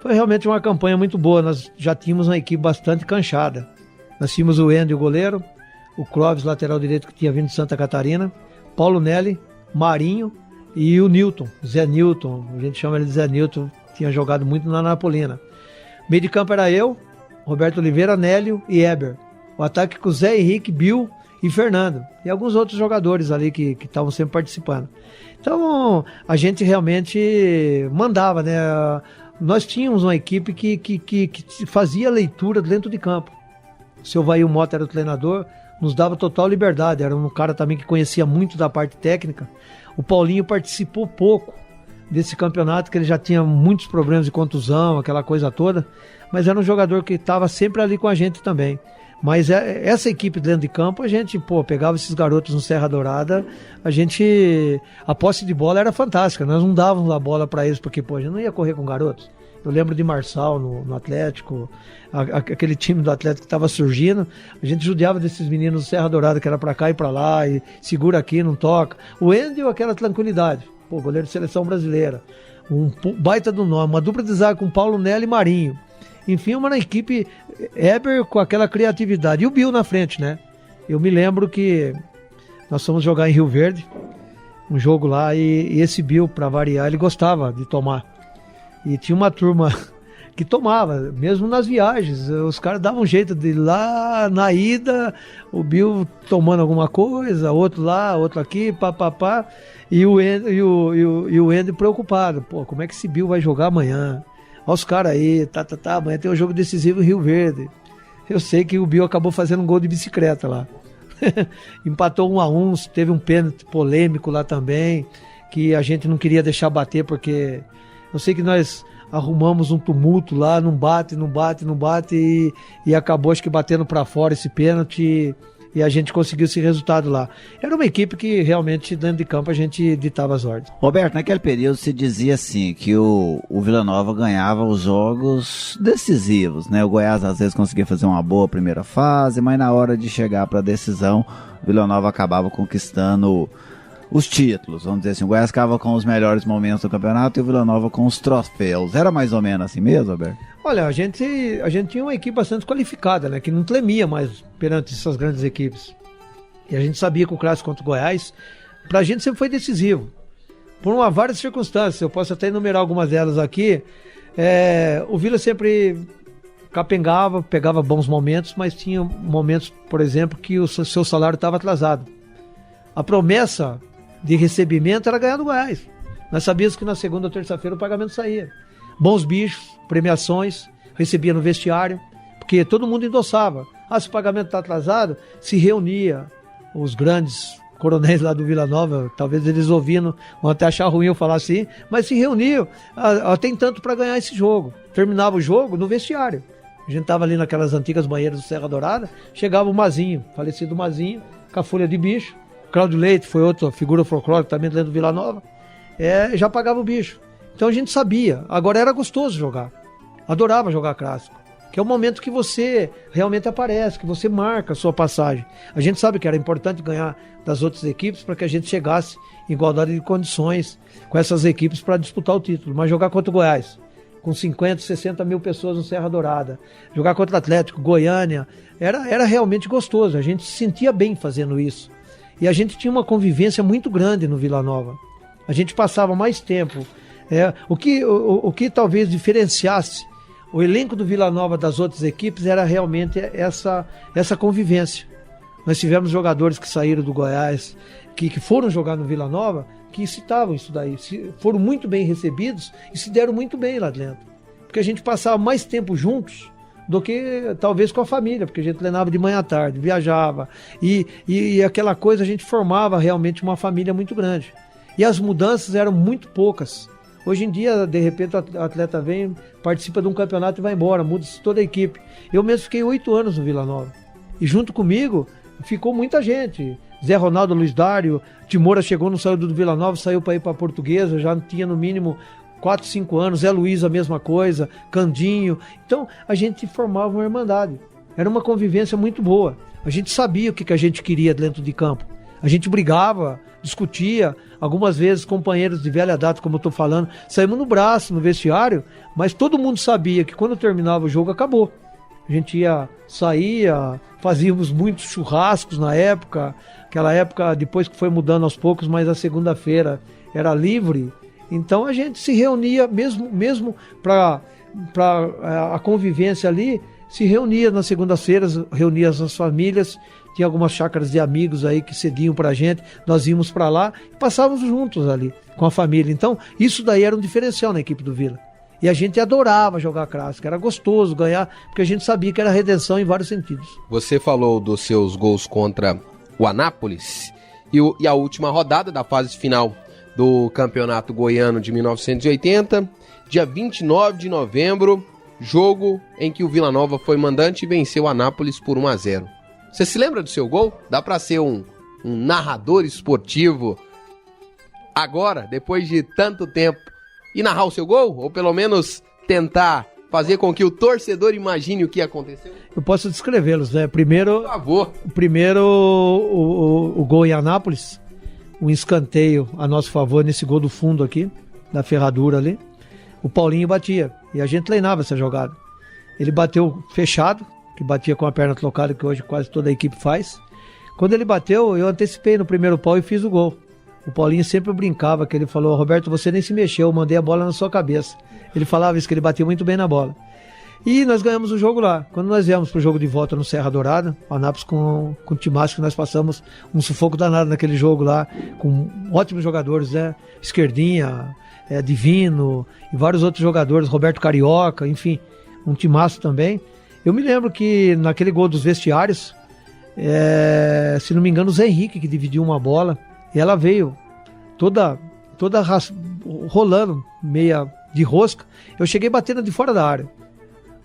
Foi realmente uma campanha muito boa. Nós já tínhamos uma equipe bastante canchada. Nós tínhamos o Endo, o goleiro, o Clóvis, lateral direito, que tinha vindo de Santa Catarina, Paulo Nelly, Marinho e o Newton, Zé Newton, a gente chama ele de Zé Newton, tinha jogado muito na Napolina. Meio de campo era eu, Roberto Oliveira, Nélio e Eber. O ataque com Zé Henrique, Bill e Fernando. E alguns outros jogadores ali que estavam sempre participando. Então, a gente realmente mandava, né? Nós tínhamos uma equipe que fazia leitura dentro de campo. O seu Vail Mota era o treinador, nos dava total liberdade, era um cara também que conhecia muito da parte técnica. O Paulinho participou pouco desse campeonato, que ele já tinha muitos problemas de contusão, aquela coisa toda, mas era um jogador que estava sempre ali com a gente também. Mas essa equipe dentro de campo, a gente pegava esses garotos no Serra Dourada, a posse de bola era fantástica, nós não dávamos a bola para eles, porque a gente não ia correr com garotos. Eu lembro de Marçal no Atlético, aquele time do Atlético que estava surgindo, a gente judiava desses meninos do Serra Dourada, que era para cá e para lá, e segura aqui, não toca. O Endel, aquela tranquilidade, goleiro de seleção brasileira, um baita do nome, uma dupla de zaga com Paulo Nelly e Marinho. Enfim, uma equipe, Eber com aquela criatividade, e o Bill na frente, né? Eu me lembro que nós fomos jogar em Rio Verde, um jogo lá, e esse Bill, para variar, ele gostava de tomar. E tinha uma turma que tomava, mesmo nas viagens. Os caras davam um jeito de ir lá na ida, o Bill tomando alguma coisa, outro lá, outro aqui, papapá. E o Andy preocupado. Como é que esse Bill vai jogar amanhã? Olha os caras aí, amanhã tem um jogo decisivo em Rio Verde. Eu sei que o Bill acabou fazendo um gol de bicicleta lá. Empatou 1-1, teve um pênalti polêmico lá também, que a gente não queria deixar bater, porque eu sei que nós arrumamos um tumulto lá, não bate, e acabou acho que batendo para fora esse pênalti, e a gente conseguiu esse resultado lá. Era uma equipe que realmente dentro de campo a gente ditava as ordens. Roberto, naquele período se dizia assim, que o Vila Nova ganhava os jogos decisivos, né? O Goiás às vezes conseguia fazer uma boa primeira fase, mas na hora de chegar para a decisão, o Vila Nova acabava conquistando os títulos, vamos dizer assim. O Goiás ficava com os melhores momentos do campeonato e o Vila Nova com os troféus. Era mais ou menos assim mesmo, Roberto? Olha, a gente tinha uma equipe bastante qualificada, né? Que não tremia mais perante essas grandes equipes. E a gente sabia que o clássico contra o Goiás, pra gente sempre foi decisivo. Por várias circunstâncias, eu posso até enumerar algumas delas aqui. O Vila sempre capengava, pegava bons momentos, mas tinha momentos, por exemplo, que o seu salário estava atrasado. A promessa de recebimento era ganhar do Goiás. Nós sabíamos que na segunda ou terça-feira o pagamento saía. Bons bichos, premiações, recebia no vestiário, porque todo mundo endossava. Se o pagamento está atrasado, se reunia os grandes coronéis lá do Vila Nova, talvez eles ouvindo, vão até achar ruim eu falar assim, mas se reuniam, tem tanto para ganhar esse jogo. Terminava o jogo no vestiário. A gente estava ali naquelas antigas banheiras do Serra Dourada, chegava o Mazinho, falecido Mazinho, com a folha de bicho. Cláudio Leite foi outra figura folclórica também dentro do Vila Nova, já pagava o bicho. Então a gente sabia, agora era gostoso jogar, adorava jogar clássico, que é o momento que você realmente aparece, que você marca a sua passagem. A gente sabe que era importante ganhar das outras equipes para que a gente chegasse em igualdade de condições com essas equipes para disputar o título, mas jogar contra o Goiás, com 50, 60 mil pessoas no Serra Dourada, jogar contra o Atlético, Goiânia, era realmente gostoso, a gente se sentia bem fazendo isso. E a gente tinha uma convivência muito grande no Vila Nova. A gente passava mais tempo. O que talvez diferenciasse o elenco do Vila Nova das outras equipes era realmente essa convivência. Nós tivemos jogadores que saíram do Goiás, que foram jogar no Vila Nova, que citavam isso daí. Foram muito bem recebidos e se deram muito bem lá dentro. Porque a gente passava mais tempo juntos do que talvez com a família, porque a gente treinava de manhã à tarde, viajava, e aquela coisa a gente formava realmente uma família muito grande. E as mudanças eram muito poucas. Hoje em dia, de repente, o atleta vem, participa de um campeonato e vai embora, muda-se toda a equipe. Eu mesmo fiquei 8 anos no Vila Nova. E junto comigo ficou muita gente. Zé Ronaldo, Luiz Dário, Timora chegou, não saiu do Vila Nova, saiu para ir para a Portuguesa, já tinha no mínimo 4, 5 anos, Zé Luiz a mesma coisa, Candinho. Então a gente formava uma irmandade. Era uma convivência muito boa. A gente sabia o que a gente queria dentro de campo. A gente brigava, discutia, algumas vezes companheiros de velha data, como eu estou falando, saímos no braço, no vestiário, mas todo mundo sabia que quando terminava o jogo, acabou. A gente saía, fazíamos muitos churrascos na época, aquela época depois que foi mudando aos poucos, mas a segunda-feira era livre. Então a gente se reunia, mesmo para a convivência ali, se reunia nas segundas-feiras, reunia as famílias, tinha algumas chácaras de amigos aí que cediam pra gente, nós íamos para lá e passávamos juntos ali com a família. Então isso daí era um diferencial na equipe do Vila. E a gente adorava jogar clássico, era gostoso ganhar, porque a gente sabia que era redenção em vários sentidos. Você falou dos seus gols contra o Anápolis e a última rodada da fase final do Campeonato Goiano de 1980, dia 29 de novembro, jogo em que o Vila Nova foi mandante e venceu o Anápolis por 1-0. Você se lembra do seu gol? Dá para ser um narrador esportivo agora, depois de tanto tempo, e narrar o seu gol? Ou pelo menos tentar fazer com que o torcedor imagine o que aconteceu? Eu posso descrevê-los, né? Primeiro, por favor. Primeiro o gol em Anápolis, um escanteio a nosso favor nesse gol do fundo aqui, da ferradura ali. O Paulinho batia, e a gente treinava essa jogada. Ele bateu fechado, que batia com a perna trocada, que hoje quase toda a equipe faz. Quando ele bateu, eu antecipei no primeiro pau e fiz o gol. O Paulinho sempre brincava, que ele falou: Roberto, você nem se mexeu, eu mandei a bola na sua cabeça. Ele falava isso, que ele batia muito bem na bola. E nós ganhamos o jogo lá. Quando nós viemos pro jogo de volta no Serra Dourada, o Anápolis com o Timácio, que nós passamos um sufoco danado naquele jogo lá, com ótimos jogadores, né? Esquerdinha, Divino, e vários outros jogadores, Roberto Carioca, enfim, um timaço também. Eu me lembro que naquele gol dos vestiários, se não me engano, o Zé Henrique que dividiu uma bola, e ela veio toda rolando, meia de rosca. Eu cheguei batendo de fora da área.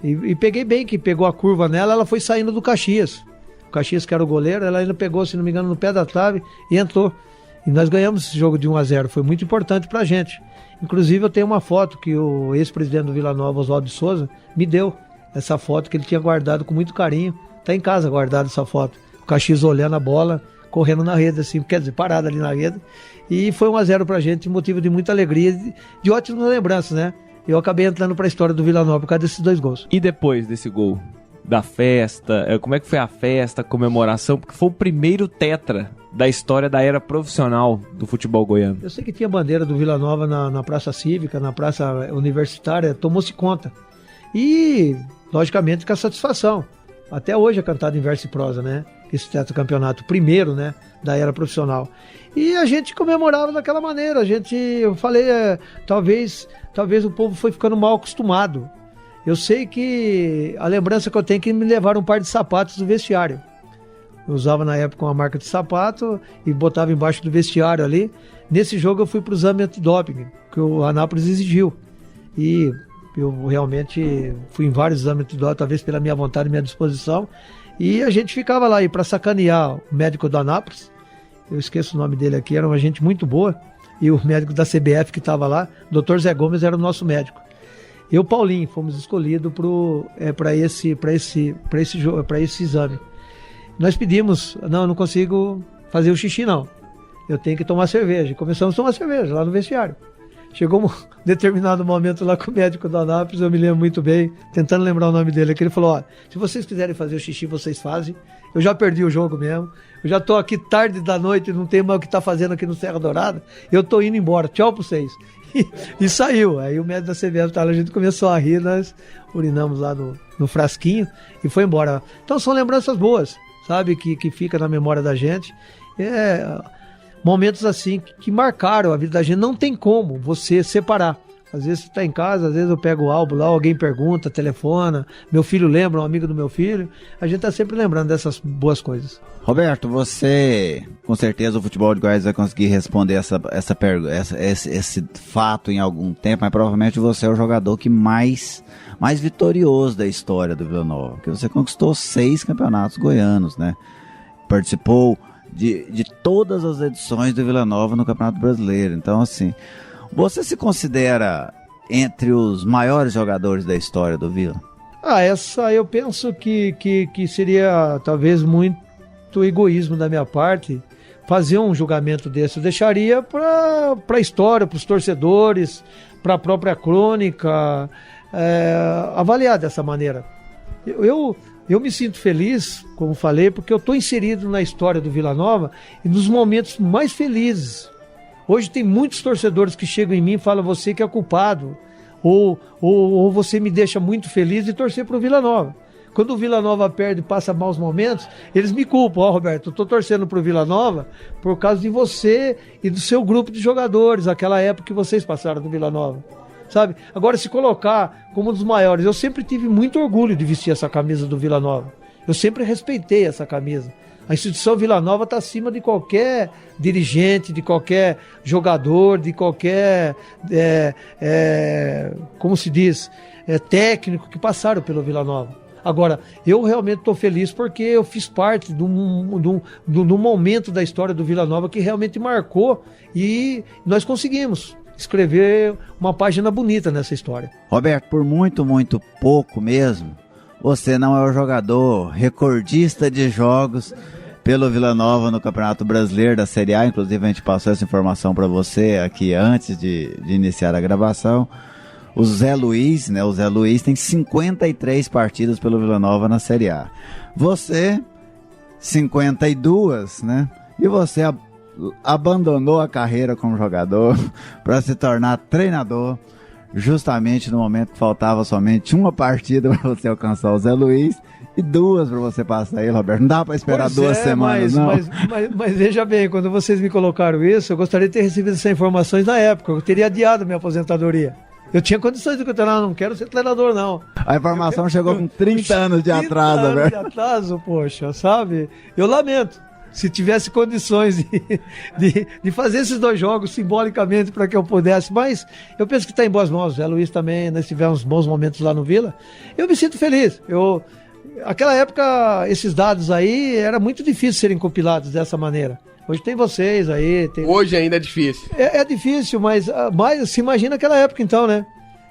E peguei bem, que pegou a curva nela, ela foi saindo do Caxias. O Caxias, que era o goleiro, ela ainda pegou, se não me engano, no pé da trave e entrou. E nós ganhamos esse jogo de 1-0. Foi muito importante pra gente. Inclusive, eu tenho uma foto que o ex-presidente do Vila Nova, Oswaldo de Souza, me deu. Essa foto que ele tinha guardado com muito carinho. Tá em casa guardada essa foto. O Caxias olhando a bola, correndo na rede, assim, quer dizer, parado ali na rede. E foi 1-0 pra gente, motivo de muita alegria, de ótimas lembranças, né? Eu acabei entrando pra história do Vila Nova por causa desses 2 gols. E depois desse gol? Da festa, como é que foi a festa, a comemoração? Porque foi o primeiro tetra da história da era profissional do futebol goiano. Eu sei que tinha bandeira do Vila Nova na Praça Cívica, na Praça Universitária, tomou-se conta. E logicamente com a satisfação. Até hoje é cantado em verso e prosa, né? Esse tetracampeonato, primeiro, né, da era profissional. E a gente comemorava daquela maneira. Eu falei, talvez o povo foi ficando mal acostumado. Eu sei que a lembrança que eu tenho é que me levaram um par de sapatos do vestiário. Eu usava na época uma marca de sapato e botava embaixo do vestiário ali. Nesse jogo eu fui para o exame antidoping, que o Anápolis exigiu. E eu realmente fui em vários exames antidoping, talvez pela minha vontade e minha disposição. E a gente ficava lá para sacanear o médico do Anápolis. Eu esqueço o nome dele aqui, era uma gente muito boa. E o médico da CBF que estava lá, o Dr. Zé Gomes, era o nosso médico. Eu e o Paulinho fomos escolhidos para esse exame. Nós pedimos, não consigo fazer o xixi não, eu tenho que tomar cerveja. Começamos a tomar cerveja lá no vestiário. Chegou um determinado momento lá com o médico do Anápolis, eu me lembro muito bem, tentando lembrar o nome dele, que ele falou, se vocês quiserem fazer o xixi, vocês fazem. Eu já perdi o jogo mesmo, eu já tô aqui tarde da noite, não tem mais o que tá fazendo aqui no Serra Dourada, eu tô indo embora, tchau pra vocês. E saiu, aí o médico da CBF, a gente começou a rir, nós urinamos lá no frasquinho e foi embora. Então são lembranças boas, sabe, que fica na memória da gente. Momentos assim que marcaram a vida da gente, não tem como você separar. Às vezes você está em casa, às vezes eu pego o álbum lá, alguém pergunta, telefona, meu filho lembra, um amigo do meu filho, a gente está sempre lembrando dessas boas coisas. Roberto, você, com certeza o futebol de Goiás vai conseguir responder esse fato em algum tempo, mas provavelmente você é o jogador que mais vitorioso da história do Vila Nova, porque você conquistou 6 campeonatos goianos, né? Participou de todas as edições do Vila Nova no Campeonato Brasileiro. Então, assim, você se considera entre os maiores jogadores da história do Vila? Essa eu penso que seria talvez muito egoísmo da minha parte fazer um julgamento desse. Eu deixaria para a história, para os torcedores, para a própria crônica, avaliar dessa maneira. Eu me sinto feliz, como falei, porque eu estou inserido na história do Vila Nova e nos momentos mais felizes. Hoje tem muitos torcedores que chegam em mim e falam, você que é culpado, ou você me deixa muito feliz de torcer para o Vila Nova. Quando o Vila Nova perde e passa maus momentos, eles me culpam. Roberto, eu estou torcendo para o Vila Nova por causa de você e do seu grupo de jogadores, aquela época que vocês passaram do Vila Nova. Sabe? Agora, se colocar como um dos maiores, eu sempre tive muito orgulho de vestir essa camisa do Vila Nova. Eu sempre respeitei essa camisa. A instituição Vila Nova está acima de qualquer dirigente, de qualquer jogador, de qualquer, como se diz, técnico que passaram pelo Vila Nova. Agora, eu realmente estou feliz porque eu fiz parte de um momento da história do Vila Nova que realmente marcou e nós conseguimos escrever uma página bonita nessa história. Roberto, por muito, muito pouco mesmo, você não é o jogador recordista de jogos pelo Vila Nova no Campeonato Brasileiro da Série A. Inclusive a gente passou essa informação para você aqui antes de iniciar a gravação. O Zé Luiz, né? O Zé Luiz tem 53 partidas pelo Vila Nova na Série A. Você, 52, né? E você abandonou a carreira como jogador para se tornar treinador, justamente no momento que faltava somente uma partida para você alcançar o Zé Luiz e 2 para você passar aí, Roberto. Não dá para esperar 2 semanas, não? Mas veja bem, quando vocês me colocaram isso, eu gostaria de ter recebido essas informações na época. Eu teria adiado minha aposentadoria. Eu tinha condições de continuar, não quero ser treinador, não. A informação chegou com 30 anos de atraso, velho. 30 anos de atraso, poxa, sabe? Eu lamento. Se tivesse condições de fazer esses 2 jogos simbolicamente para que eu pudesse, mas eu penso que está em boas mãos. O Zé Luiz também, nós tivemos bons momentos lá no Vila. Eu me sinto feliz. Aquela época, esses dados aí, era muito difícil serem compilados dessa maneira. Hoje tem vocês aí. Hoje ainda é difícil. É difícil, mas se imagina aquela época então, né?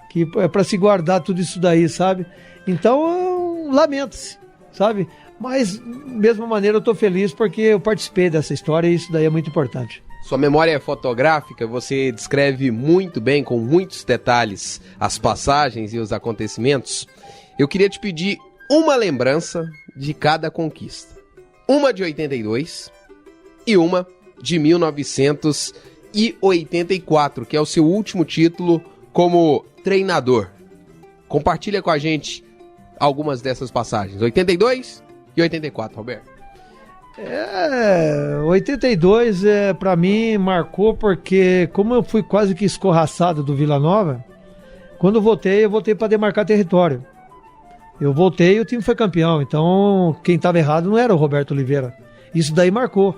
Que é para se guardar tudo isso daí, sabe? Então, lamento-se, sabe? Mas, mesma maneira, eu estou feliz porque eu participei dessa história e isso daí é muito importante. Sua memória fotográfica, você descreve muito bem, com muitos detalhes, as passagens e os acontecimentos. Eu queria te pedir uma lembrança de cada conquista. Uma de 82 e uma de 1984, que é o seu último título como treinador. Compartilha com a gente algumas dessas passagens? 82 e 84, Roberto. 82 pra mim marcou porque como eu fui quase que escorraçado do Vila Nova, quando eu voltei para demarcar território. Eu voltei e o time foi campeão, então quem estava errado não era o Roberto Oliveira. Isso daí marcou.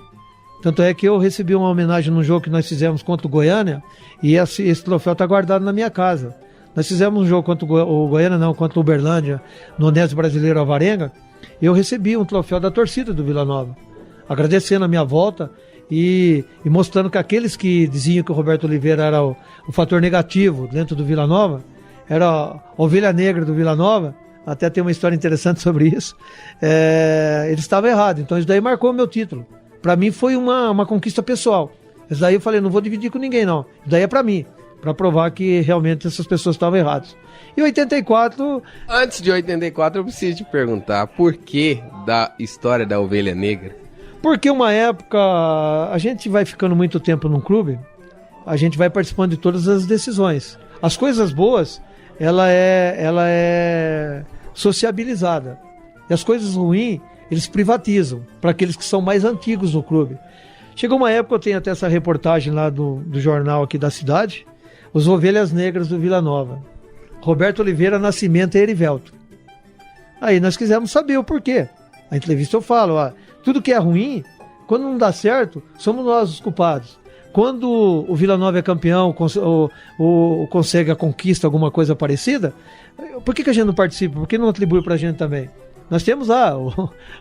Tanto é que eu recebi uma homenagem num jogo que nós fizemos contra o Goiânia e esse troféu está guardado na minha casa. Nós fizemos um jogo contra o Goiânia, não, contra o Uberlândia, no Onésio Brasileiro Alvarenga. Eu recebi um troféu da torcida do Vila Nova, agradecendo a minha volta e mostrando que aqueles que diziam que o Roberto Oliveira era o fator negativo dentro do Vila Nova, era a ovelha negra do Vila Nova, até tem uma história interessante sobre isso, eles estavam errados. Então isso daí marcou o meu título. Para mim foi uma conquista pessoal. Isso daí eu falei, não vou dividir com ninguém não, isso daí é para mim, para provar que realmente essas pessoas estavam erradas. E 84... Antes de 84 eu preciso te perguntar, por que da história da ovelha negra? Porque uma época, a gente vai ficando muito tempo num clube, a gente vai participando de todas as decisões. As coisas boas, ela é sociabilizada. E as coisas ruins, eles privatizam, para aqueles que são mais antigos no clube. Chegou uma época, eu tenho até essa reportagem lá do jornal aqui da cidade, Os Ovelhas Negras do Vila Nova. Roberto Oliveira, Nascimento e Erivelto. Aí nós quisemos saber o porquê. A entrevista eu falo, tudo que é ruim, quando não dá certo, somos nós os culpados. Quando o Vila Nova é campeão ou consegue a conquista, alguma coisa parecida, por que a gente não participa? Por que não atribui pra gente também? Nós temos lá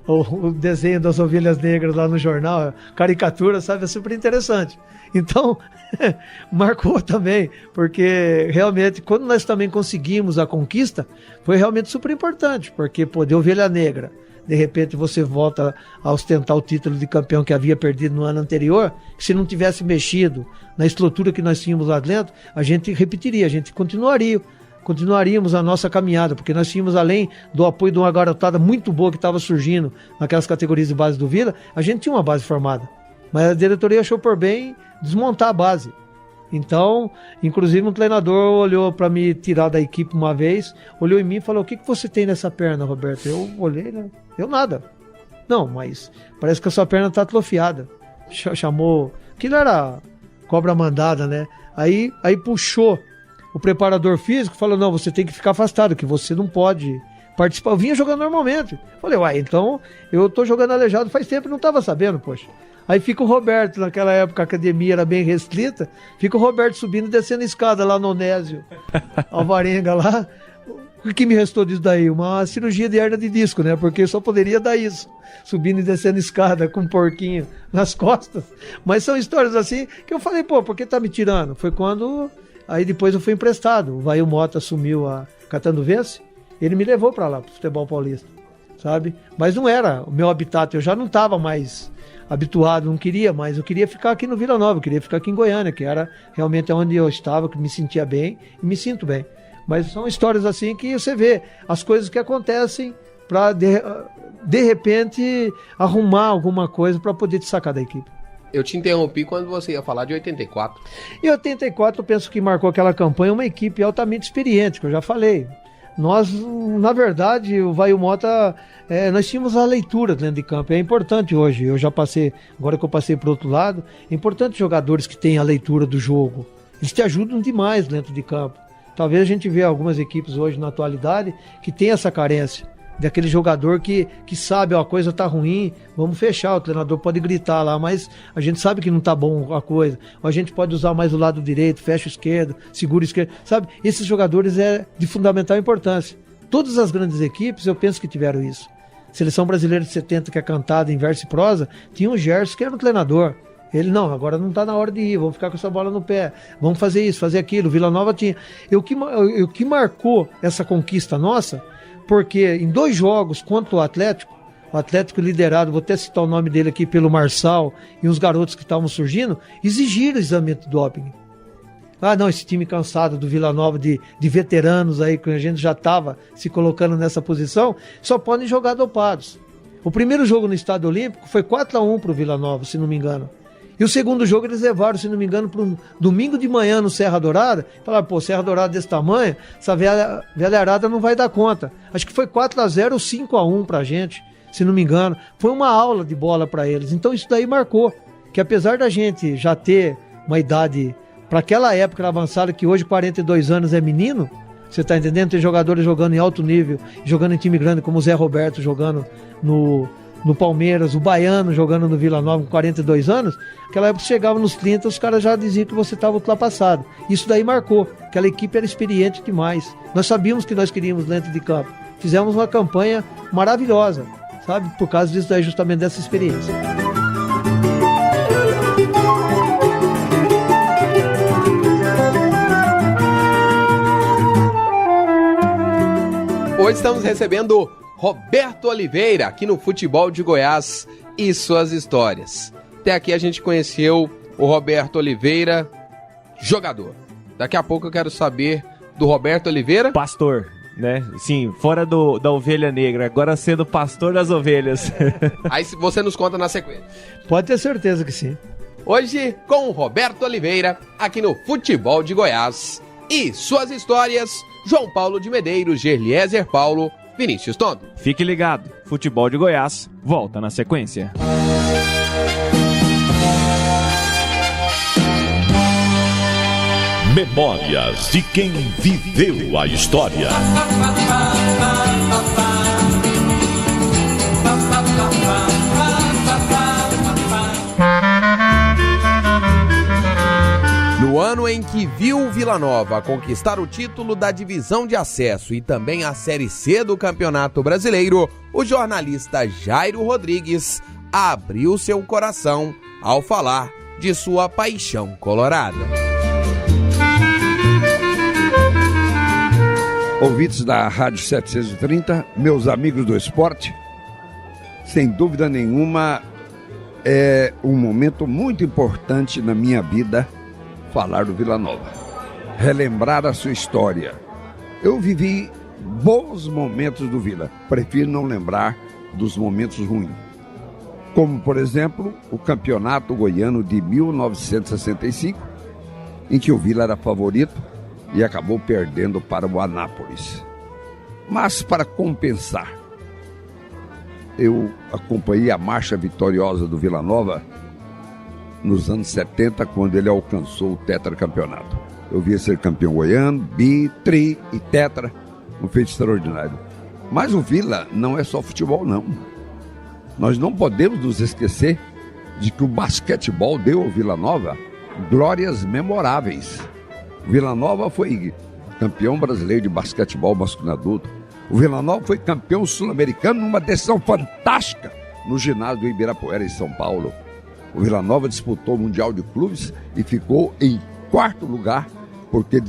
o desenho das ovelhas negras lá no jornal, caricatura, sabe? É super interessante. Então, marcou também, porque realmente, quando nós também conseguimos a conquista, foi realmente super importante, porque, de ovelha negra, de repente você volta a ostentar o título de campeão que havia perdido no ano anterior, que se não tivesse mexido na estrutura que nós tínhamos lá dentro, a gente repetiria, a gente continuaríamos a nossa caminhada, porque nós tínhamos, além do apoio de uma garotada muito boa que estava surgindo naquelas categorias de base do Vila, a gente tinha uma base formada. Mas a diretoria achou por bem desmontar a base. Então, inclusive um treinador olhou para me tirar da equipe uma vez, olhou em mim e falou, o que você tem nessa perna, Roberto? Eu olhei, né? Eu nada. Não, mas parece que a sua perna está atrofiada. Chamou, aquilo era cobra mandada, né? Aí puxou o preparador físico, falou, não, você tem que ficar afastado, que você não pode participar. Eu vinha jogando normalmente. Falei, então eu tô jogando aleijado faz tempo e não tava sabendo, poxa. Aí fica o Roberto, naquela época a academia era bem restrita, fica o Roberto subindo e descendo a escada lá no Onésio, Alvarenga lá. O que me restou disso daí? Uma cirurgia de hernia de disco, né? Porque só poderia dar isso, subindo e descendo escada com um porquinho nas costas. Mas são histórias assim que eu falei, por que tá me tirando? Foi quando... Aí depois eu fui emprestado, o Vail Mota assumiu a Catanduvense, ele me levou para lá, pro futebol paulista, sabe? Mas não era o meu habitat, eu já não estava mais habituado, não queria mais, eu queria ficar aqui no Vila Nova, eu queria ficar aqui em Goiânia, que era realmente onde eu estava, que me sentia bem e me sinto bem. Mas são histórias assim que você vê as coisas que acontecem para de repente arrumar alguma coisa para poder te sacar da equipe. Eu te interrompi quando você ia falar de 84. Em 84 eu penso que marcou aquela campanha uma equipe altamente experiente, que eu já falei. Nós, na verdade, o Vail Mota, nós tínhamos a leitura dentro de campo, é importante hoje, eu já passei, agora que eu passei para o outro lado, é importante jogadores que têm a leitura do jogo, eles te ajudam demais dentro de campo. Talvez a gente vê algumas equipes hoje na atualidade que tem essa carência, daquele jogador que sabe, a coisa tá ruim, vamos fechar, o treinador pode gritar lá, mas a gente sabe que não tá bom a coisa, ou a gente pode usar mais o lado direito, fecha o esquerdo, segura o esquerdo, sabe? Esses jogadores é de fundamental importância. Todas as grandes equipes, eu penso que tiveram isso. Seleção Brasileira de 70, que é cantada em verso e prosa, tinha o Gerson, que era o treinador. Ele, não, agora não tá na hora de ir, vamos ficar com essa bola no pé, vamos fazer isso, fazer aquilo. Vila Nova tinha. O que marcou essa conquista nossa, porque em 2 jogos contra o Atlético liderado, vou até citar o nome dele aqui, pelo Marçal e os garotos que estavam surgindo, exigiram exame de doping. Não, esse time cansado do Vila Nova, de veteranos aí, que a gente já estava se colocando nessa posição, só podem jogar dopados. O primeiro jogo no Estádio Olímpico foi 4-1 para o Vila Nova, se não me engano. E o segundo jogo eles levaram, se não me engano, para um domingo de manhã no Serra Dourada. Falaram, pô, Serra Dourada desse tamanho, essa velharada não vai dar conta. Acho que foi 4-0 ou 5-1 pra gente, se não me engano. Foi uma aula de bola para eles. Então isso daí marcou, que apesar da gente já ter uma idade, para aquela época avançada, que hoje 42 anos é menino, você tá entendendo? Tem jogadores jogando em alto nível, jogando em time grande, como o Zé Roberto jogando no Palmeiras, o Baiano jogando no Vila Nova com 42 anos, aquela época chegava nos 30, os caras já diziam que você estava ultrapassado. Isso daí marcou, aquela equipe era experiente demais. Nós sabíamos que nós queríamos dentro de campo. Fizemos uma campanha maravilhosa, sabe? Por causa disso daí, justamente dessa experiência. Hoje estamos recebendo Roberto Oliveira, aqui no Futebol de Goiás e suas histórias. Até aqui a gente conheceu o Roberto Oliveira, jogador. Daqui a pouco eu quero saber do Roberto Oliveira... Pastor, né? Sim, fora da ovelha negra, agora sendo pastor das ovelhas. Aí você nos conta na sequência. Pode ter certeza que sim. Hoje, com o Roberto Oliveira, aqui no Futebol de Goiás e suas histórias, João Paulo de Medeiros, Gerliezer Paulo, Vinícius Tondo. Fique ligado, Futebol de Goiás volta na sequência. Memórias de quem viveu a história. No ano em que viu o Vila Nova conquistar o título da divisão de acesso e também a Série C do Campeonato Brasileiro, o jornalista Jairo Rodrigues abriu seu coração ao falar de sua paixão colorada. Ouvintes da Rádio 730, meus amigos do esporte, sem dúvida nenhuma é um momento muito importante na minha vida falar do Vila Nova, relembrar a sua história. Eu vivi bons momentos do Vila, prefiro não lembrar dos momentos ruins, como por exemplo o Campeonato Goiano de 1965, em que o Vila era favorito e acabou perdendo para o Anápolis. Mas para compensar, eu acompanhei a marcha vitoriosa do Vila Nova nos anos 70, quando ele alcançou o tetracampeonato. Eu via ser campeão goiano, bi, tri e tetra, um feito extraordinário. Mas o Vila não é só futebol, não. Nós não podemos nos esquecer de que o basquetebol deu ao Vila Nova glórias memoráveis. O Vila Nova foi campeão brasileiro de basquetebol masculino adulto. O Vila Nova foi campeão sul-americano numa decisão fantástica no ginásio do Ibirapuera, em São Paulo. O Vila Nova disputou o Mundial de Clubes e ficou em 4º lugar, porque ele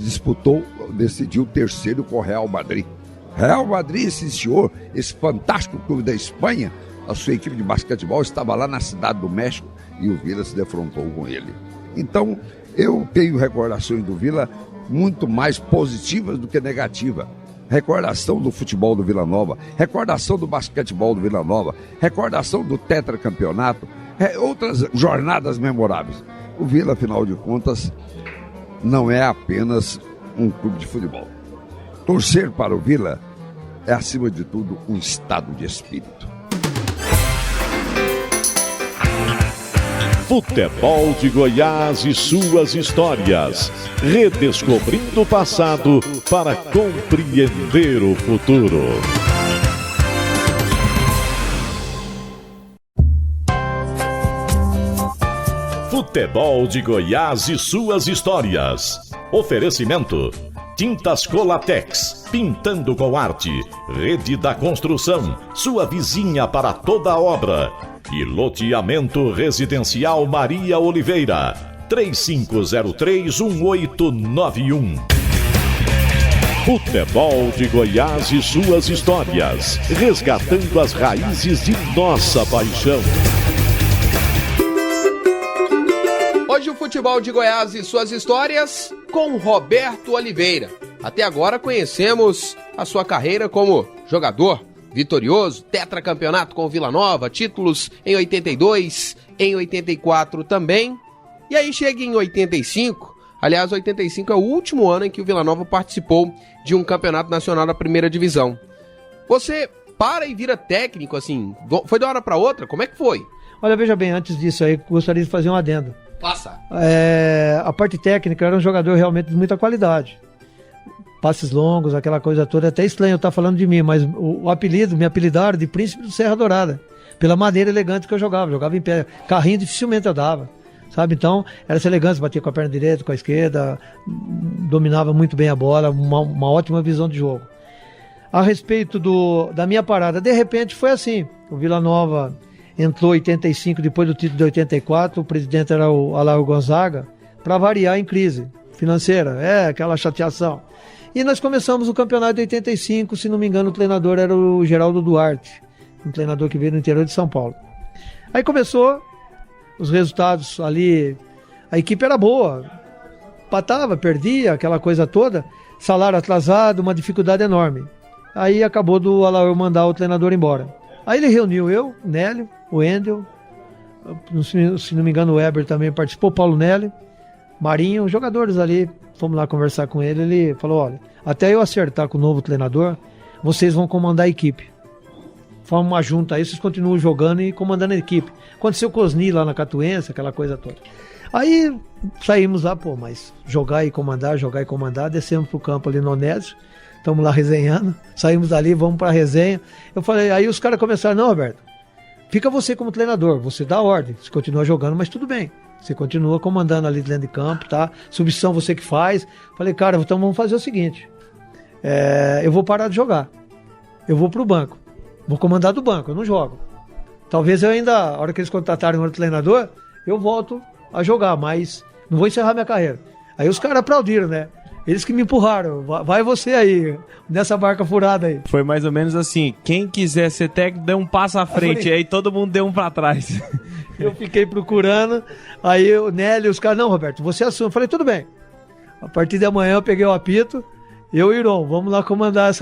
decidiu o 3º com o Real Madrid. Real Madrid, esse senhor, esse fantástico clube da Espanha, a sua equipe de basquetebol estava lá na Cidade do México e o Vila se defrontou com ele. Então, eu tenho recordações do Vila muito mais positivas do que negativas. Recordação do futebol do Vila Nova, recordação do basquetebol do Vila Nova, recordação do tetracampeonato, outras jornadas memoráveis. O Vila, afinal de contas, não é apenas um clube de futebol. Torcer para o Vila é, acima de tudo, um estado de espírito. Futebol de Goiás e suas histórias. Redescobrindo o passado para compreender o futuro. Futebol de Goiás e suas histórias. Oferecimento: Tintas Colatex, pintando com arte. Rede da Construção, sua vizinha para toda obra. E Loteamento Residencial Maria Oliveira, 3503-1891. Futebol de Goiás e suas histórias, resgatando as raízes de nossa paixão. Hoje o Futebol de Goiás e suas histórias com Roberto Oliveira. Até agora conhecemos a sua carreira como jogador, vitorioso, tetracampeonato com o Vila Nova, títulos em 82, em 84 também. E aí chega em 85, aliás, 85 é o último ano em que o Vila Nova participou de um campeonato nacional da primeira divisão. Você para e vira técnico, assim, foi de uma hora para outra? Como é que foi? Olha, veja bem, antes disso aí, gostaria de fazer um adendo. Passa. A parte técnica, era um jogador realmente de muita qualidade. Passes longos, aquela coisa toda. É até estranho eu estar falando de mim, mas o apelido, me apelidaram de Príncipe do Serra Dourada, pela maneira elegante que eu jogava. Jogava em pé. Carrinho dificilmente eu dava, sabe? Então, era essa elegância, batia com a perna direita, com a esquerda, dominava muito bem a bola, uma ótima visão de jogo. A respeito da minha parada, de repente foi assim. O Vila Nova entrou em 85, depois do título de 84, o presidente era o Alair Gonzaga, para variar em crise financeira, aquela chateação. E nós começamos o campeonato de 85, se não me engano o treinador era o Geraldo Duarte, um treinador que veio do interior de São Paulo. Aí começou, os resultados ali, a equipe era boa, empatava, perdia, aquela coisa toda, salário atrasado, uma dificuldade enorme. Aí acabou do Alair mandar o treinador embora. Aí ele reuniu eu, o Nélio, o Endel, se não me engano o Weber também participou, Paulo Nélio, Marinho, jogadores ali, fomos lá conversar com ele, ele falou, olha, até eu acertar com o novo treinador, vocês vão comandar a equipe. Forma uma junta aí, vocês continuam jogando e comandando a equipe. Aconteceu com o Osni lá na Catuense, aquela coisa toda. Aí saímos lá, mas jogar e comandar, descemos pro campo ali no Onésio, estamos lá resenhando, saímos dali, vamos pra resenha. Eu falei, aí os caras começaram, não, Roberto, fica você como treinador, você dá ordem, você continua jogando, mas tudo bem. Você continua comandando ali dentro de campo, tá? Substituição você que faz. Falei, cara, então vamos fazer o seguinte, eu vou parar de jogar, eu vou pro banco, vou comandar do banco, eu não jogo. Talvez eu ainda, a hora que eles contratarem outro treinador, eu volto a jogar, mas não vou encerrar minha carreira. Aí os caras aplaudiram, né? Eles que me empurraram, vai você aí, nessa barca furada aí. Foi mais ou menos assim, quem quiser ser técnico, deu um passo à frente, aí todo mundo deu um pra trás. Eu fiquei procurando, aí o Nélio, os caras, não, Roberto, você assume. Eu falei, tudo bem. A partir de amanhã eu peguei o apito, eu e o Iron, vamos lá comandar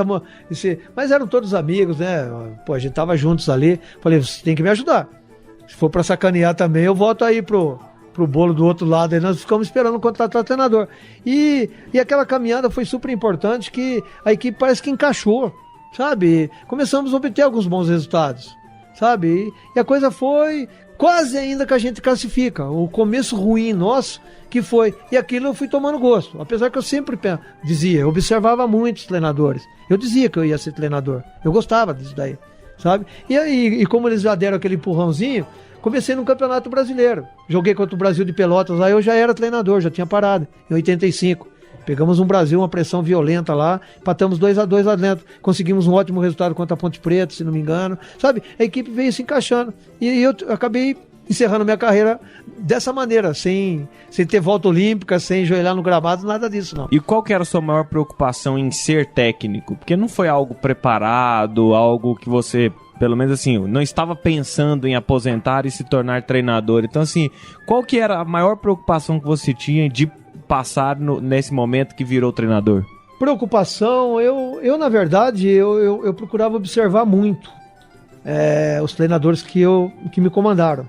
Mas eram todos amigos, né? Pô, a gente tava juntos ali. Falei, você tem que me ajudar. Se for pra sacanear também, eu volto aí pro bolo do outro lado, aí nós ficamos esperando contratar o treinador. E aquela caminhada foi super importante, que a equipe parece que encaixou, sabe? Começamos a obter alguns bons resultados, sabe? E a coisa foi quase ainda que a gente classifica. O começo ruim nosso, que foi. E aquilo eu fui tomando gosto. Apesar que eu sempre dizia, eu observava muitos treinadores. Eu dizia que eu ia ser treinador. Eu gostava disso daí, sabe? E como eles já deram aquele empurrãozinho, comecei no Campeonato Brasileiro. Joguei contra o Brasil de Pelotas, aí eu já era treinador, já tinha parado, em 85. Pegamos um Brasil, uma pressão violenta lá, empatamos 2-2 lá dentro. Conseguimos um ótimo resultado contra a Ponte Preta, se não me engano. Sabe, a equipe veio se encaixando. E eu acabei encerrando minha carreira dessa maneira, sem ter volta olímpica, sem joelhar no gramado, nada disso, não. E qual que era a sua maior preocupação em ser técnico? Porque não foi algo preparado, algo que você... Pelo menos assim, não estava pensando em aposentar e se tornar treinador. Então assim, qual que era a maior preocupação que você tinha de passar nesse momento que virou treinador? Preocupação, eu na verdade, eu procurava observar muito os treinadores que me comandaram,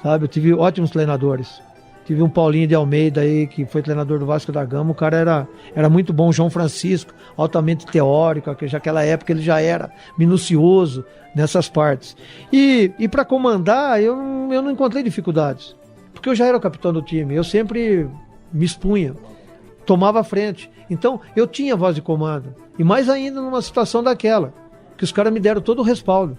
sabe? Eu tive ótimos treinadores. Tive um Paulinho de Almeida aí, que foi treinador do Vasco da Gama, o cara era muito bom. João Francisco, altamente teórico, que já naquela época ele já era minucioso nessas partes. E para comandar, eu não encontrei dificuldades, porque eu já era o capitão do time, eu sempre me expunha, tomava a frente. Então, eu tinha voz de comando, e mais ainda numa situação daquela, que os caras me deram todo o respaldo.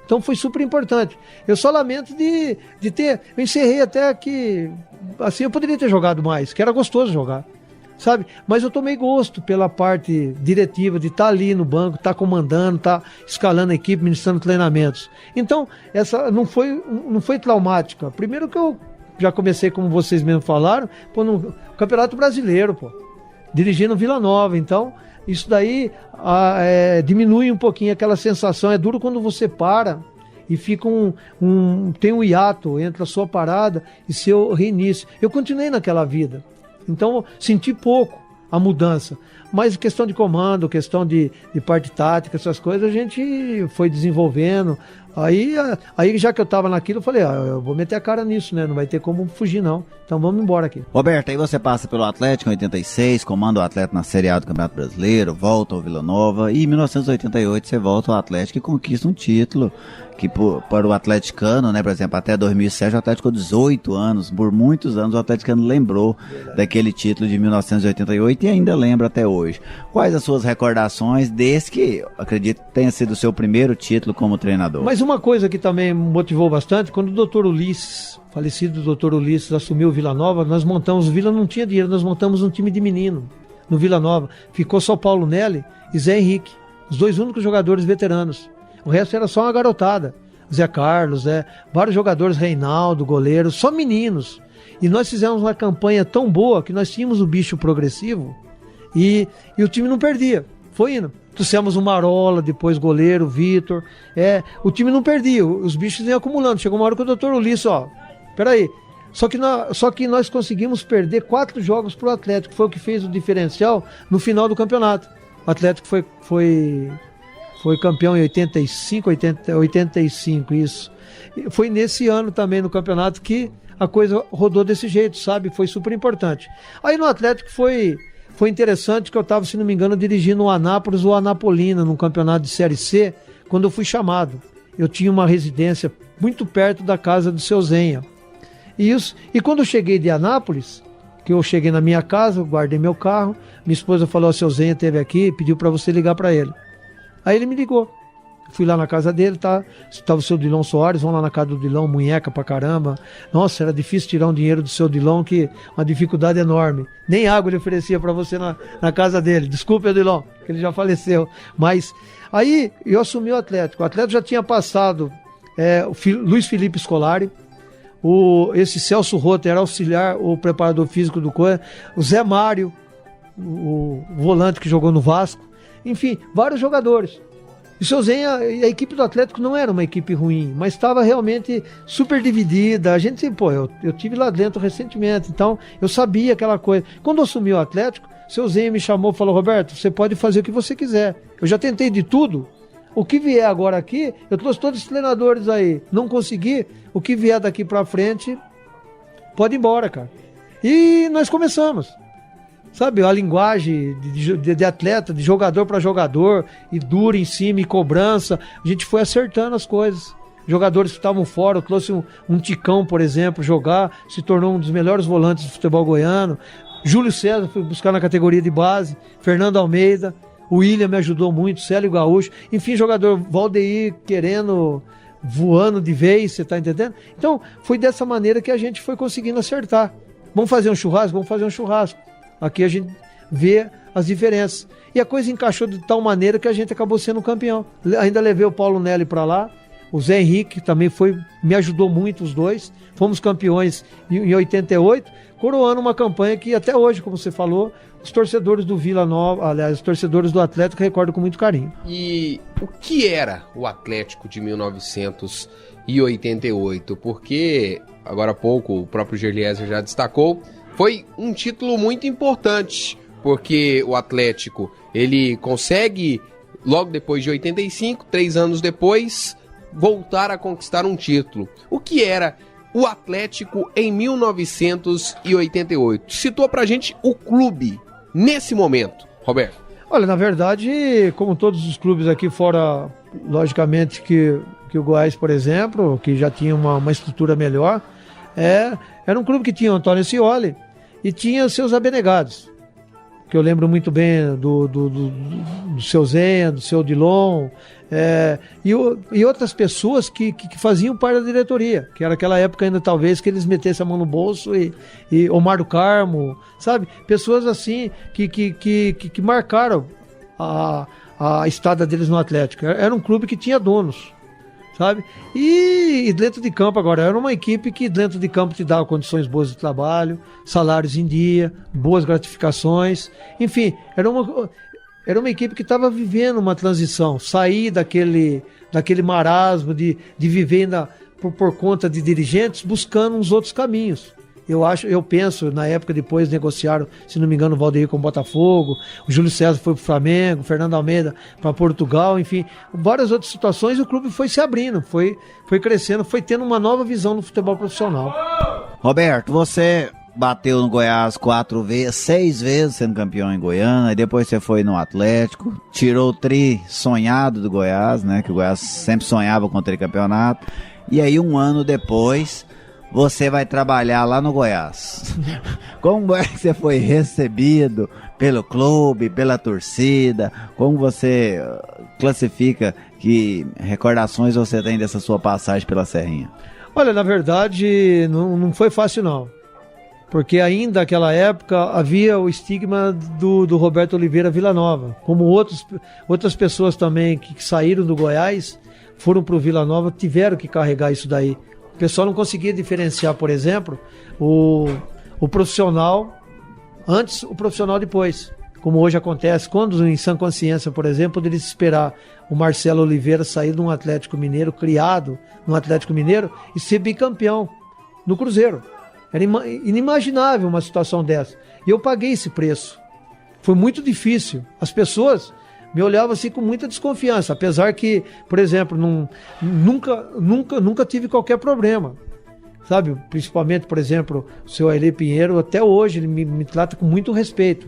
Então foi super importante. Eu só lamento de ter... Eu encerrei até que... Assim, eu poderia ter jogado mais, que era gostoso jogar, sabe? Mas eu tomei gosto pela parte diretiva, de estar ali no banco, estar comandando, estar escalando a equipe, ministrando treinamentos. Então, essa não foi traumática. Primeiro que eu já comecei, como vocês mesmos falaram, no Campeonato Brasileiro, dirigindo Vila Nova. Então... Isso daí diminui um pouquinho aquela sensação. É duro quando você para e fica tem um hiato entre a sua parada e seu reinício. Eu continuei naquela vida, então senti pouco a mudança. Mas questão de comando, questão de parte tática, essas coisas, a gente foi desenvolvendo. Aí já que eu estava naquilo, eu falei, eu vou meter a cara nisso, né? Não vai ter como fugir, não. Então vamos embora aqui. Roberto, aí você passa pelo Atlético em 86, comanda o Atlético na Série A do Campeonato Brasileiro, volta ao Vila Nova, e em 1988 você volta ao Atlético e conquista um título que para o atleticano, né, por exemplo, até 2007 o Atlético ficou 18 anos, por muitos anos o atleticano lembrou daquele título de 1988 e ainda lembra até hoje. Quais as suas recordações desse que, acredito, tenha sido o seu primeiro título como treinador? Mas uma coisa que também motivou bastante, quando o Dr. Ulisses, falecido Dr. Ulisses, assumiu o Vila Nova, o Vila não tinha dinheiro, nós montamos um time de menino no Vila Nova. Ficou só Paulo Nelly e Zé Henrique, os dois únicos jogadores veteranos. O resto era só uma garotada. Zé Carlos, vários jogadores, Reinaldo, goleiro, só meninos. E nós fizemos uma campanha tão boa que nós tínhamos o bicho progressivo e o time não perdia. Foi indo. Trouxemos o Marola, depois goleiro, Vitor. O time não perdia, os bichos iam acumulando. Chegou uma hora que o Dr. Ulisses, peraí. Só que nós conseguimos perder 4 jogos pro Atlético. Foi o que fez o diferencial no final do campeonato. O Atlético foi campeão em 85, isso. E foi nesse ano também no campeonato que a coisa rodou desse jeito, sabe? Foi super importante. Aí no Atlético foi interessante que eu estava, se não me engano, dirigindo o Anápolis ou Anapolina num campeonato de Série C, quando eu fui chamado. Eu tinha uma residência muito perto da casa do seu Zenha. E quando eu cheguei de Anápolis, que eu cheguei na minha casa, guardei meu carro, minha esposa falou, seu Zenha esteve aqui, pediu para você ligar para ele. Aí ele me ligou. Fui lá na casa dele, estava o seu Dilon Soares, vamos lá na casa do Dilon, munheca pra caramba. Nossa, era difícil tirar um dinheiro do seu Dilon, que uma dificuldade enorme. Nem água ele oferecia para você na casa dele. Desculpe, Dilon, que ele já faleceu. Mas aí eu assumi o Atlético. O Atlético já tinha passado Luiz Felipe Scolari, esse Celso Rotter era auxiliar, o preparador físico do Coelho, o Zé Mário, o volante que jogou no Vasco. Enfim, vários jogadores. E o seu Zenha, a equipe do Atlético não era uma equipe ruim, mas estava realmente super dividida. A gente, eu tive lá dentro recentemente, então eu sabia aquela coisa. Quando eu assumi o Atlético, o seu Zenha me chamou e falou, Roberto, você pode fazer o que você quiser. Eu já tentei de tudo. O que vier agora aqui, eu trouxe todos os treinadores aí. Não consegui, o que vier daqui pra frente, pode ir embora, cara. E nós começamos. Sabe, a linguagem de atleta, de jogador para jogador, e duro em cima, e cobrança, a gente foi acertando as coisas. Jogadores que estavam fora, eu trouxe um Ticão, por exemplo, jogar, se tornou um dos melhores volantes do futebol goiano. Júlio César foi buscar na categoria de base, Fernando Almeida, o William me ajudou muito, Célio Gaúcho, enfim, jogador Valdeir voando de vez, você tá entendendo? Então, foi dessa maneira que a gente foi conseguindo acertar. Vamos fazer um churrasco? Vamos fazer um churrasco. Aqui a gente vê as diferenças. E a coisa encaixou de tal maneira que a gente acabou sendo campeão. Ainda levei o Paulo Nelly para lá, o Zé Henrique também me ajudou muito, os dois. Fomos campeões em 88, coroando uma campanha que até hoje, como você falou, os torcedores do Vila Nova, aliás, os torcedores do Atlético recordam com muito carinho. E o que era o Atlético de 1988? Porque, agora há pouco, o próprio Gerlieser já destacou, foi um título muito importante, porque o Atlético, ele consegue, logo depois de 85, 3 anos depois, voltar a conquistar um título. O que era o Atlético em 1988? Citou pra gente o clube nesse momento, Roberto. Olha, na verdade, como todos os clubes aqui fora, logicamente que o Goiás, por exemplo, que já tinha uma estrutura melhor, era um clube que tinha o Antônio Scioli, e tinha seus abnegados, que eu lembro muito bem do seu Zenha, do seu Dilon, e outras pessoas que faziam parte da diretoria, que era aquela época ainda talvez que eles metessem a mão no bolso, e Omar do Carmo, sabe? Pessoas assim que marcaram a estada deles no Atlético. Era um clube que tinha donos, sabe? E dentro de campo agora, era uma equipe que dentro de campo te dava condições boas de trabalho, salários em dia, boas gratificações, enfim, era uma equipe que estava vivendo uma transição, sair daquele marasmo de viver por conta de dirigentes, buscando uns outros caminhos. Eu penso, na época depois negociaram, se não me engano, o Valdeir com o Botafogo, o Júlio César foi pro Flamengo, o Fernando Almeida para Portugal, enfim, várias outras situações, e o clube foi se abrindo, foi crescendo, foi tendo uma nova visão no futebol profissional. Roberto, você bateu no Goiás 6 vezes sendo campeão em Goiânia, e depois você foi no Atlético, tirou o tri sonhado do Goiás, né, que o Goiás sempre sonhava com o tricampeonato, e aí um ano depois você vai trabalhar lá no Goiás. Como é que você foi recebido pelo clube, pela torcida? Como você classifica, que recordações você tem dessa sua passagem pela Serrinha? Olha, na verdade, não foi fácil não. Porque ainda naquela época havia o estigma do Roberto Oliveira Vila Nova. Como outras pessoas também que saíram do Goiás, foram para o Vila Nova, tiveram que carregar isso daí. O pessoal não conseguia diferenciar, por exemplo, o profissional antes, o profissional depois. Como hoje acontece, quando em sã consciência, por exemplo, poderia se esperar o Marcelo Oliveira sair de um Atlético Mineiro, criado no Atlético Mineiro, e ser bicampeão no Cruzeiro. Era inimaginável uma situação dessa. E eu paguei esse preço. Foi muito difícil. As pessoas me olhavam assim com muita desconfiança, apesar que, por exemplo, nunca tive qualquer problema, sabe? Principalmente, por exemplo, o seu Aire Pinheiro, até hoje ele me trata com muito respeito,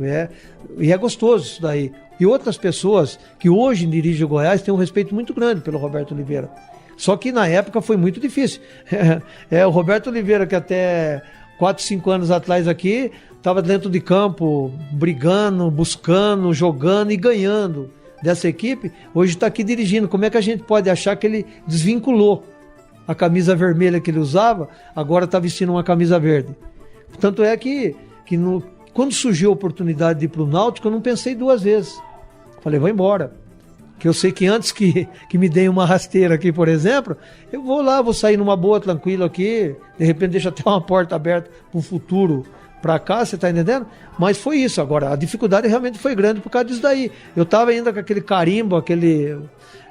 e é gostoso isso daí. E outras pessoas que hoje dirigem o Goiás têm um respeito muito grande pelo Roberto Oliveira. Só que na época foi muito difícil. O Roberto Oliveira, que até 4, 5 anos atrás aqui, estava dentro de campo, brigando, buscando, jogando e ganhando dessa equipe, hoje está aqui dirigindo. Como é que a gente pode achar que ele desvinculou a camisa vermelha que ele usava, agora está vestindo uma camisa verde? Tanto é que quando surgiu a oportunidade de ir para o Náutico, eu não pensei 2 vezes. Falei, vou embora. Que eu sei que antes que me deem uma rasteira aqui, por exemplo, eu vou lá, vou sair numa boa, tranquilo aqui, de repente deixa até uma porta aberta para o futuro, para cá, você tá entendendo? Mas foi isso. Agora, a dificuldade realmente foi grande por causa disso daí. Eu tava ainda com aquele carimbo,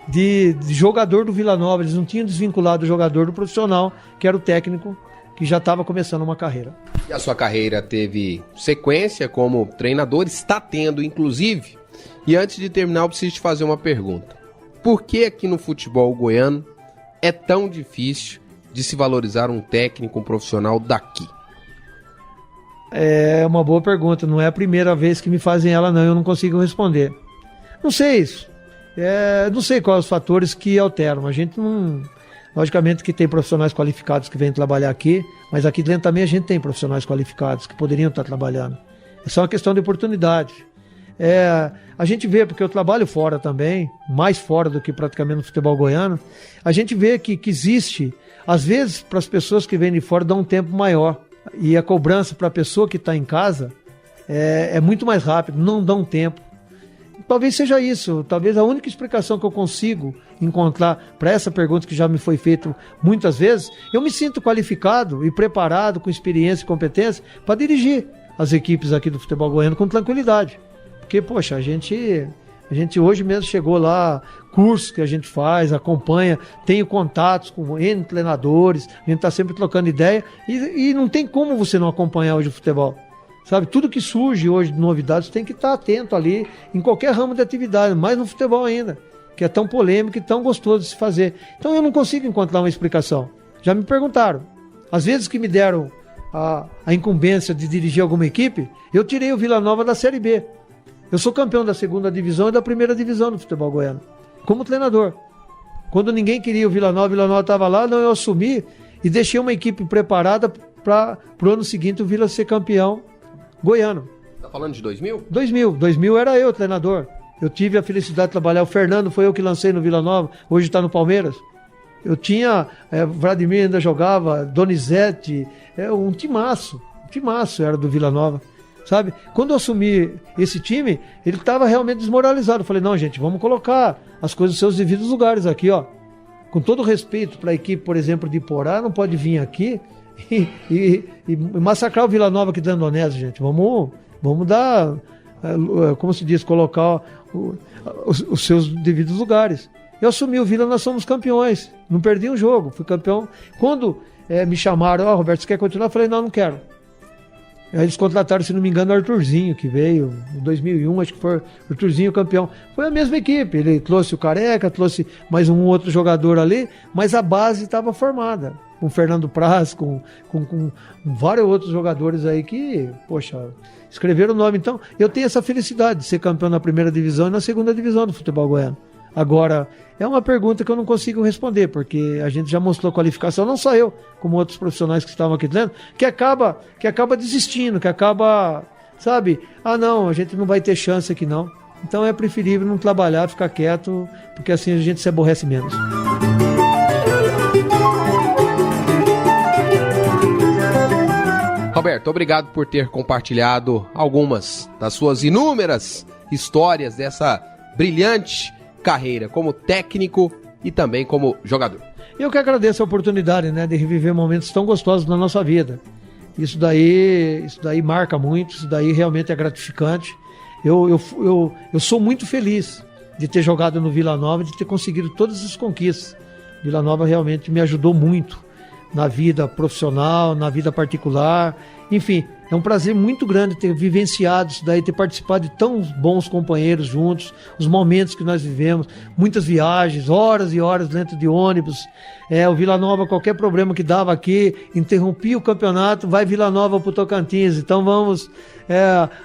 de jogador do Vila Nova. Eles não tinham desvinculado o jogador do profissional, que era o técnico, que já estava começando uma carreira. E a sua carreira teve sequência como treinador, está tendo, inclusive. E antes de terminar, eu preciso te fazer uma pergunta. Por que aqui no futebol goiano é tão difícil de se valorizar um técnico, um profissional daqui? É uma boa pergunta, não é a primeira vez que me fazem ela não, eu não consigo responder. Não sei isso, não sei quais os fatores que alteram, a gente não... Logicamente que tem profissionais qualificados que vêm trabalhar aqui, mas aqui dentro também a gente tem profissionais qualificados que poderiam estar trabalhando. É só uma questão de oportunidade. A gente vê, porque eu trabalho fora também, mais fora do que praticamente no futebol goiano, a gente vê que existe, às vezes para as pessoas que vêm de fora dá um tempo maior. E a cobrança para a pessoa que está em casa é muito mais rápido, não dá um tempo. Talvez seja isso, talvez a única explicação que eu consigo encontrar para essa pergunta que já me foi feita muitas vezes, eu me sinto qualificado e preparado, com experiência e competência, para dirigir as equipes aqui do futebol goiano com tranquilidade. Porque, poxa, a gente hoje mesmo chegou lá, cursos que a gente faz, acompanha, tenho contatos com N treinadores, a gente está sempre trocando ideia, e não tem como você não acompanhar hoje o futebol. Sabe, tudo que surge hoje de novidades tem que estar atento ali, em qualquer ramo de atividade, mais no futebol ainda, que é tão polêmico e tão gostoso de se fazer. Então eu não consigo encontrar uma explicação. Já me perguntaram, às vezes que me deram a incumbência de dirigir alguma equipe, eu tirei o Vila Nova da Série B. Eu sou campeão da 2ª divisão e da 1ª divisão do futebol goiano, como treinador. Quando ninguém queria o Vila Nova estava lá, não, eu assumi e deixei uma equipe preparada para o ano seguinte o Vila ser campeão goiano. Tá falando de 2000? 2000 era eu treinador. Eu tive a felicidade de trabalhar, o Fernando foi eu que lancei no Vila Nova, hoje está no Palmeiras. Eu tinha, Vladimir ainda jogava, Donizete, um timaço era do Vila Nova. Sabe? Quando eu assumi esse time, ele estava realmente desmoralizado. Eu falei, não, gente, vamos colocar as coisas nos seus devidos lugares aqui, ó. Com todo respeito para a equipe, por exemplo, de Iporá, não pode vir aqui e massacrar o Vila Nova aqui de Andonésio, gente. Vamos dar, como se diz, colocar os seus devidos lugares. Eu assumi o Vila, nós somos campeões. Não perdi um jogo, fui campeão. Quando me chamaram, Roberto, você quer continuar? Eu falei, não quero. Aí eles contrataram, se não me engano, o Arthurzinho, que veio em 2001, acho que foi o Arthurzinho campeão. Foi a mesma equipe, ele trouxe o Careca, trouxe mais um outro jogador ali, mas a base estava formada. Com o Fernando Praz, com vários outros jogadores aí que, poxa, escreveram o nome. Então, eu tenho essa felicidade de ser campeão na primeira divisão e na segunda divisão do futebol goiano. Agora, é uma pergunta que eu não consigo responder, porque a gente já mostrou qualificação, não só eu, como outros profissionais que estavam aqui dentro, que acaba desistindo, que acaba, sabe, não, a gente não vai ter chance aqui não. Então é preferível não trabalhar, ficar quieto, porque assim a gente se aborrece menos. Roberto, obrigado por ter compartilhado algumas das suas inúmeras histórias dessa brilhante carreira como técnico e também como jogador. Eu que agradeço a oportunidade, né, de reviver momentos tão gostosos na nossa vida. Isso daí marca muito, isso daí realmente é gratificante. Eu sou muito feliz de ter jogado no Vila Nova, de ter conseguido todas as conquistas. Vila Nova realmente me ajudou muito na vida profissional, na vida particular, enfim, é um prazer muito grande ter vivenciado isso daí, ter participado de tão bons companheiros juntos, os momentos que nós vivemos, muitas viagens, horas e horas dentro de ônibus, o Vila Nova, qualquer problema que dava aqui, interrompia o campeonato, vai Vila Nova pro Tocantins, então vamos,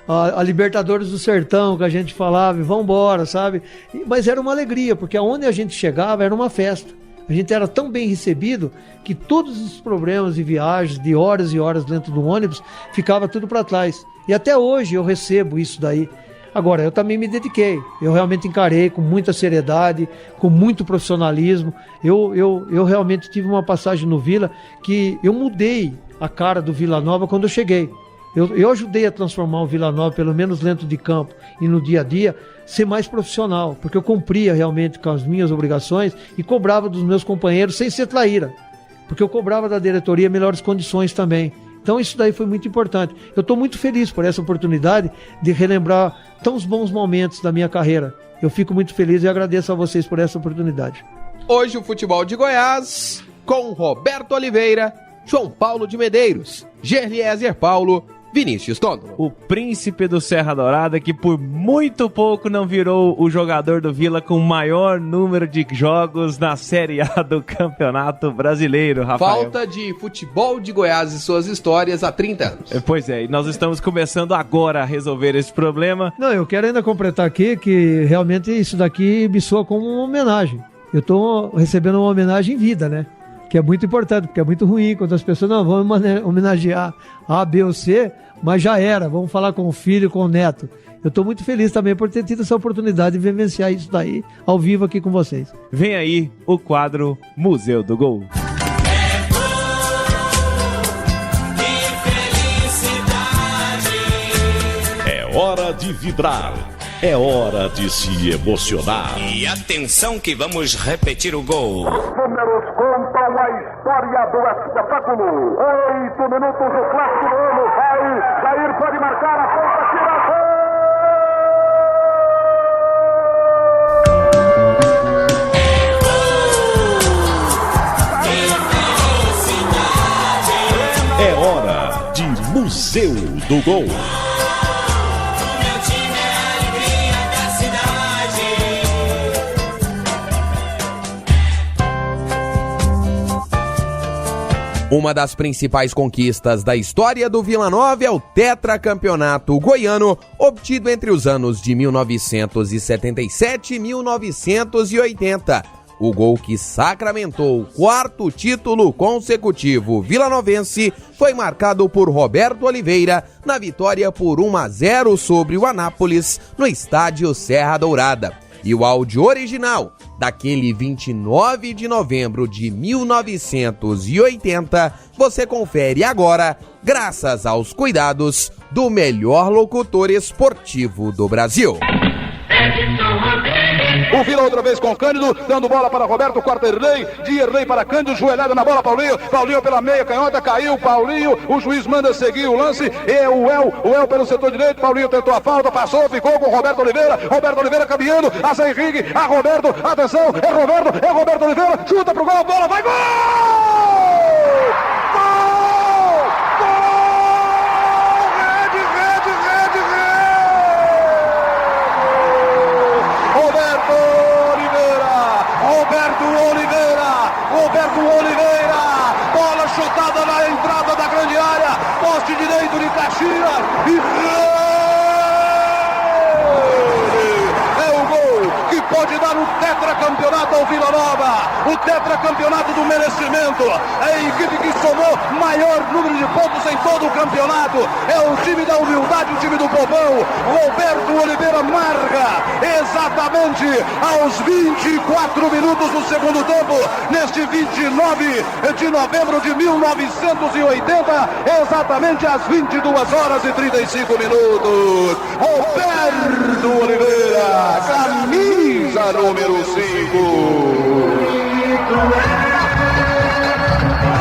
a Libertadores do Sertão, que a gente falava, e vamos embora, sabe? Mas era uma alegria, porque aonde a gente chegava era uma festa. A gente era tão bem recebido que todos os problemas de viagens, de horas e horas dentro do ônibus, ficava tudo para trás. E até hoje eu recebo isso daí. Agora, eu também me dediquei. Eu realmente encarei com muita seriedade, com muito profissionalismo. Eu realmente tive uma passagem no Vila que eu mudei a cara do Vila Nova quando eu cheguei. Eu ajudei a transformar o Vila Nova, pelo menos dentro de campo e no dia a dia, ser mais profissional, porque eu cumpria realmente com as minhas obrigações e cobrava dos meus companheiros sem ser traíra, porque eu cobrava da diretoria melhores condições também. Então isso daí foi muito importante. Eu estou muito feliz por essa oportunidade de relembrar tão bons momentos da minha carreira. Eu fico muito feliz e agradeço a vocês por essa oportunidade. Hoje o futebol de Goiás com Roberto Oliveira, João Paulo de Medeiros, Gerliezer Paulo, Vinícius Tondolo. O príncipe do Serra Dourada, que por muito pouco não virou o jogador do Vila com o maior número de jogos na Série A do Campeonato Brasileiro, Rafael. Falta de futebol de Goiás e suas histórias há 30 anos. Pois é, e nós estamos começando agora a resolver esse problema. Não, eu quero ainda completar aqui que realmente isso daqui me soa como uma homenagem. Eu estou recebendo uma homenagem em vida, né? Que é muito importante, porque é muito ruim quando as pessoas não vão homenagear A, B ou C, mas já era, vamos falar com o filho, com o neto. Eu estou muito feliz também por ter tido essa oportunidade de vivenciar isso daí ao vivo aqui com vocês. Vem aí o quadro Museu do Gol. É hora de vibrar. É hora de se emocionar. E atenção que vamos repetir o gol. Os números contam a história do espetáculo. 8 minutos do clássico do ano. Vai, Jair pode marcar a ponta, tira a gol! É hora de Museu do Gol. Uma das principais conquistas da história do Vila Nova é o tetracampeonato goiano, obtido entre os anos de 1977 e 1980. O gol que sacramentou o quarto título consecutivo vilanovense foi marcado por Roberto Oliveira na vitória por 1-0 sobre o Anápolis no estádio Serra Dourada. E o áudio original daquele 29 de novembro de 1980 você confere agora, graças aos cuidados do melhor locutor esportivo do Brasil. O Vila outra vez com Cândido, dando bola para Roberto, corta Erlei, de Erlei para Cândido, joelhada na bola, Paulinho pela meia canhota, caiu Paulinho, o juiz manda seguir o lance, é o El pelo setor direito, Paulinho tentou a falta, passou, ficou com Roberto Oliveira caminhando, a Zé Henrique, a Roberto, atenção, é Roberto Oliveira, chuta pro gol, bola, vai, gol! a entrada da grande área, poste direito de Caxias e que pode dar o tetracampeonato ao Vila Nova, o tetracampeonato do merecimento. É a equipe que somou maior número de pontos em todo o campeonato. É o time da humildade, o time do povão. Roberto Oliveira marca exatamente aos 24 minutos do segundo tempo, neste 29 de novembro de 1980, exatamente às 22 horas e 35 minutos. Roberto Oliveira, camisa número 5.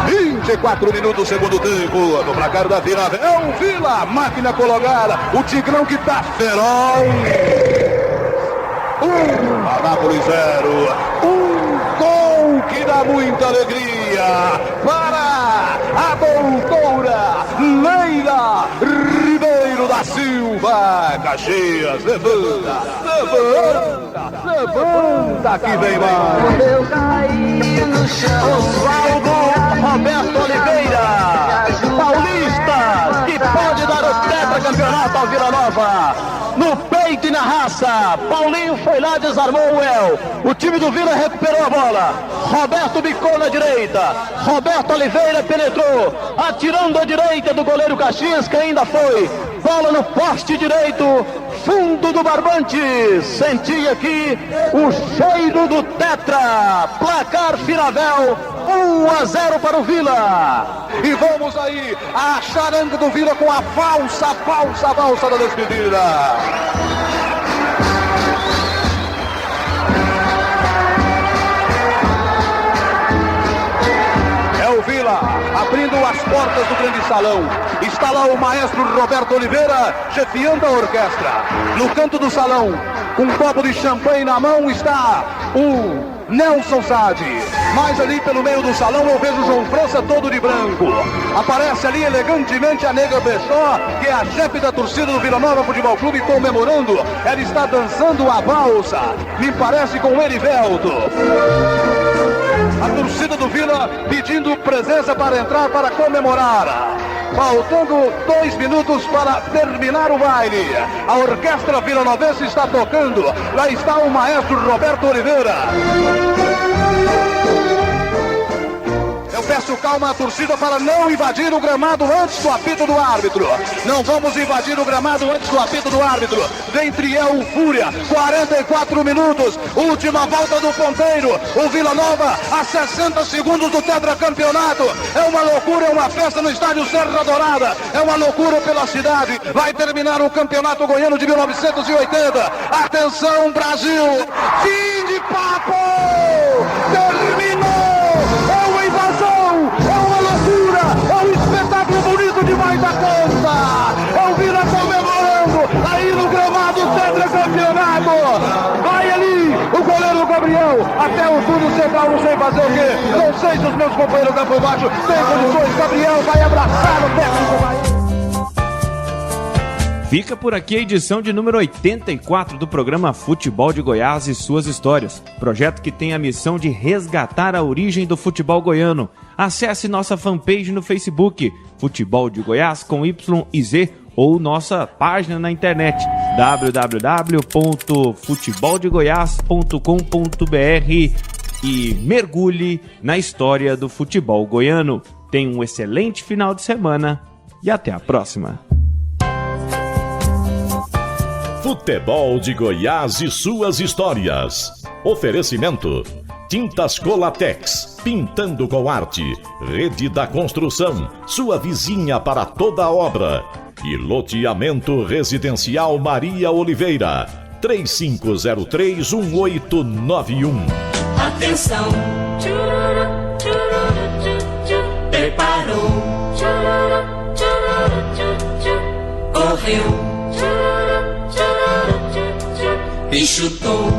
24 minutos, segundo tempo. No placar da Vila. É o Vila, máquina colocada. O Tigrão que tá feroz. Anápolis 0. Gol que dá muita alegria para a doutora Leila Ribeiro da Silva. Caxias, levanta, que vem mais. Eu caí no chão. Osvaldo Roberto Oliveira, paulista, que pode dar o tetracampeonato ao Vila Nova. No peito e na raça, Paulinho foi lá, desarmou o El. O time do Vila recuperou a bola. Roberto bicou na direita. Roberto Oliveira penetrou, atirando à direita do goleiro Caxias, que ainda foi. Bola no poste direito, fundo do barbante. Senti aqui o cheiro do tetra. Placar Firavel, 1-0 para o Vila. E vamos aí, a charanga do Vila com a valsa da despedida. É o Vila abrindo as portas do grande salão. Está lá o maestro Roberto Oliveira chefiando a orquestra. No canto do salão, com um copo de champanhe na mão, está o Nelson Sade. Mais ali pelo meio do salão eu vejo o João França todo de branco. Aparece ali elegantemente a Nega Bechó, que é a chefe da torcida do Vila Nova Futebol Clube, comemorando. Ela está dançando a valsa, me parece com o Erivelto. A torcida do Vila pedindo presença para entrar para comemorar. Faltando 2 minutos para terminar o baile. A orquestra vilanovense está tocando. Lá está o maestro Roberto Oliveira. Eu peço calma à torcida para não invadir o gramado antes do apito do árbitro. Não vamos invadir o gramado antes do apito do árbitro. Vem Triel Fúria, 44 minutos, última volta do ponteiro. O Vila Nova a 60 segundos do tetracampeonato. É uma loucura, é uma festa no estádio Serra Dourada. É uma loucura pela cidade. Vai terminar o campeonato goiano de 1980. Atenção, Brasil! Fim de papo! Terminou! É uma invasão! É uma loucura! É um espetáculo bonito demais da conta! É o Vila comemorando aí no gramado tetracampeonato! Vai ali o goleiro Gabriel até o fundo central, não sei fazer o quê! Não sei se os meus companheiros lá por baixo têm condições. Gabriel vai abraçar o técnico Bahia. Fica por aqui a edição de número 84 do programa Futebol de Goiás e Suas Histórias. Projeto que tem a missão de resgatar a origem do futebol goiano. Acesse nossa fanpage no Facebook, Futebol de Goiás com Y e Z, ou nossa página na internet, www.futeboldegoias.com.br, e mergulhe na história do futebol goiano. Tenha um excelente final de semana e até a próxima. Futebol de Goiás e Suas Histórias. Oferecimento: Tintas Colatex, pintando com arte. Rede da Construção, sua vizinha para toda obra. E loteamento residencial Maria Oliveira, 3503-1891. Atenção, preparou, correu e chutou.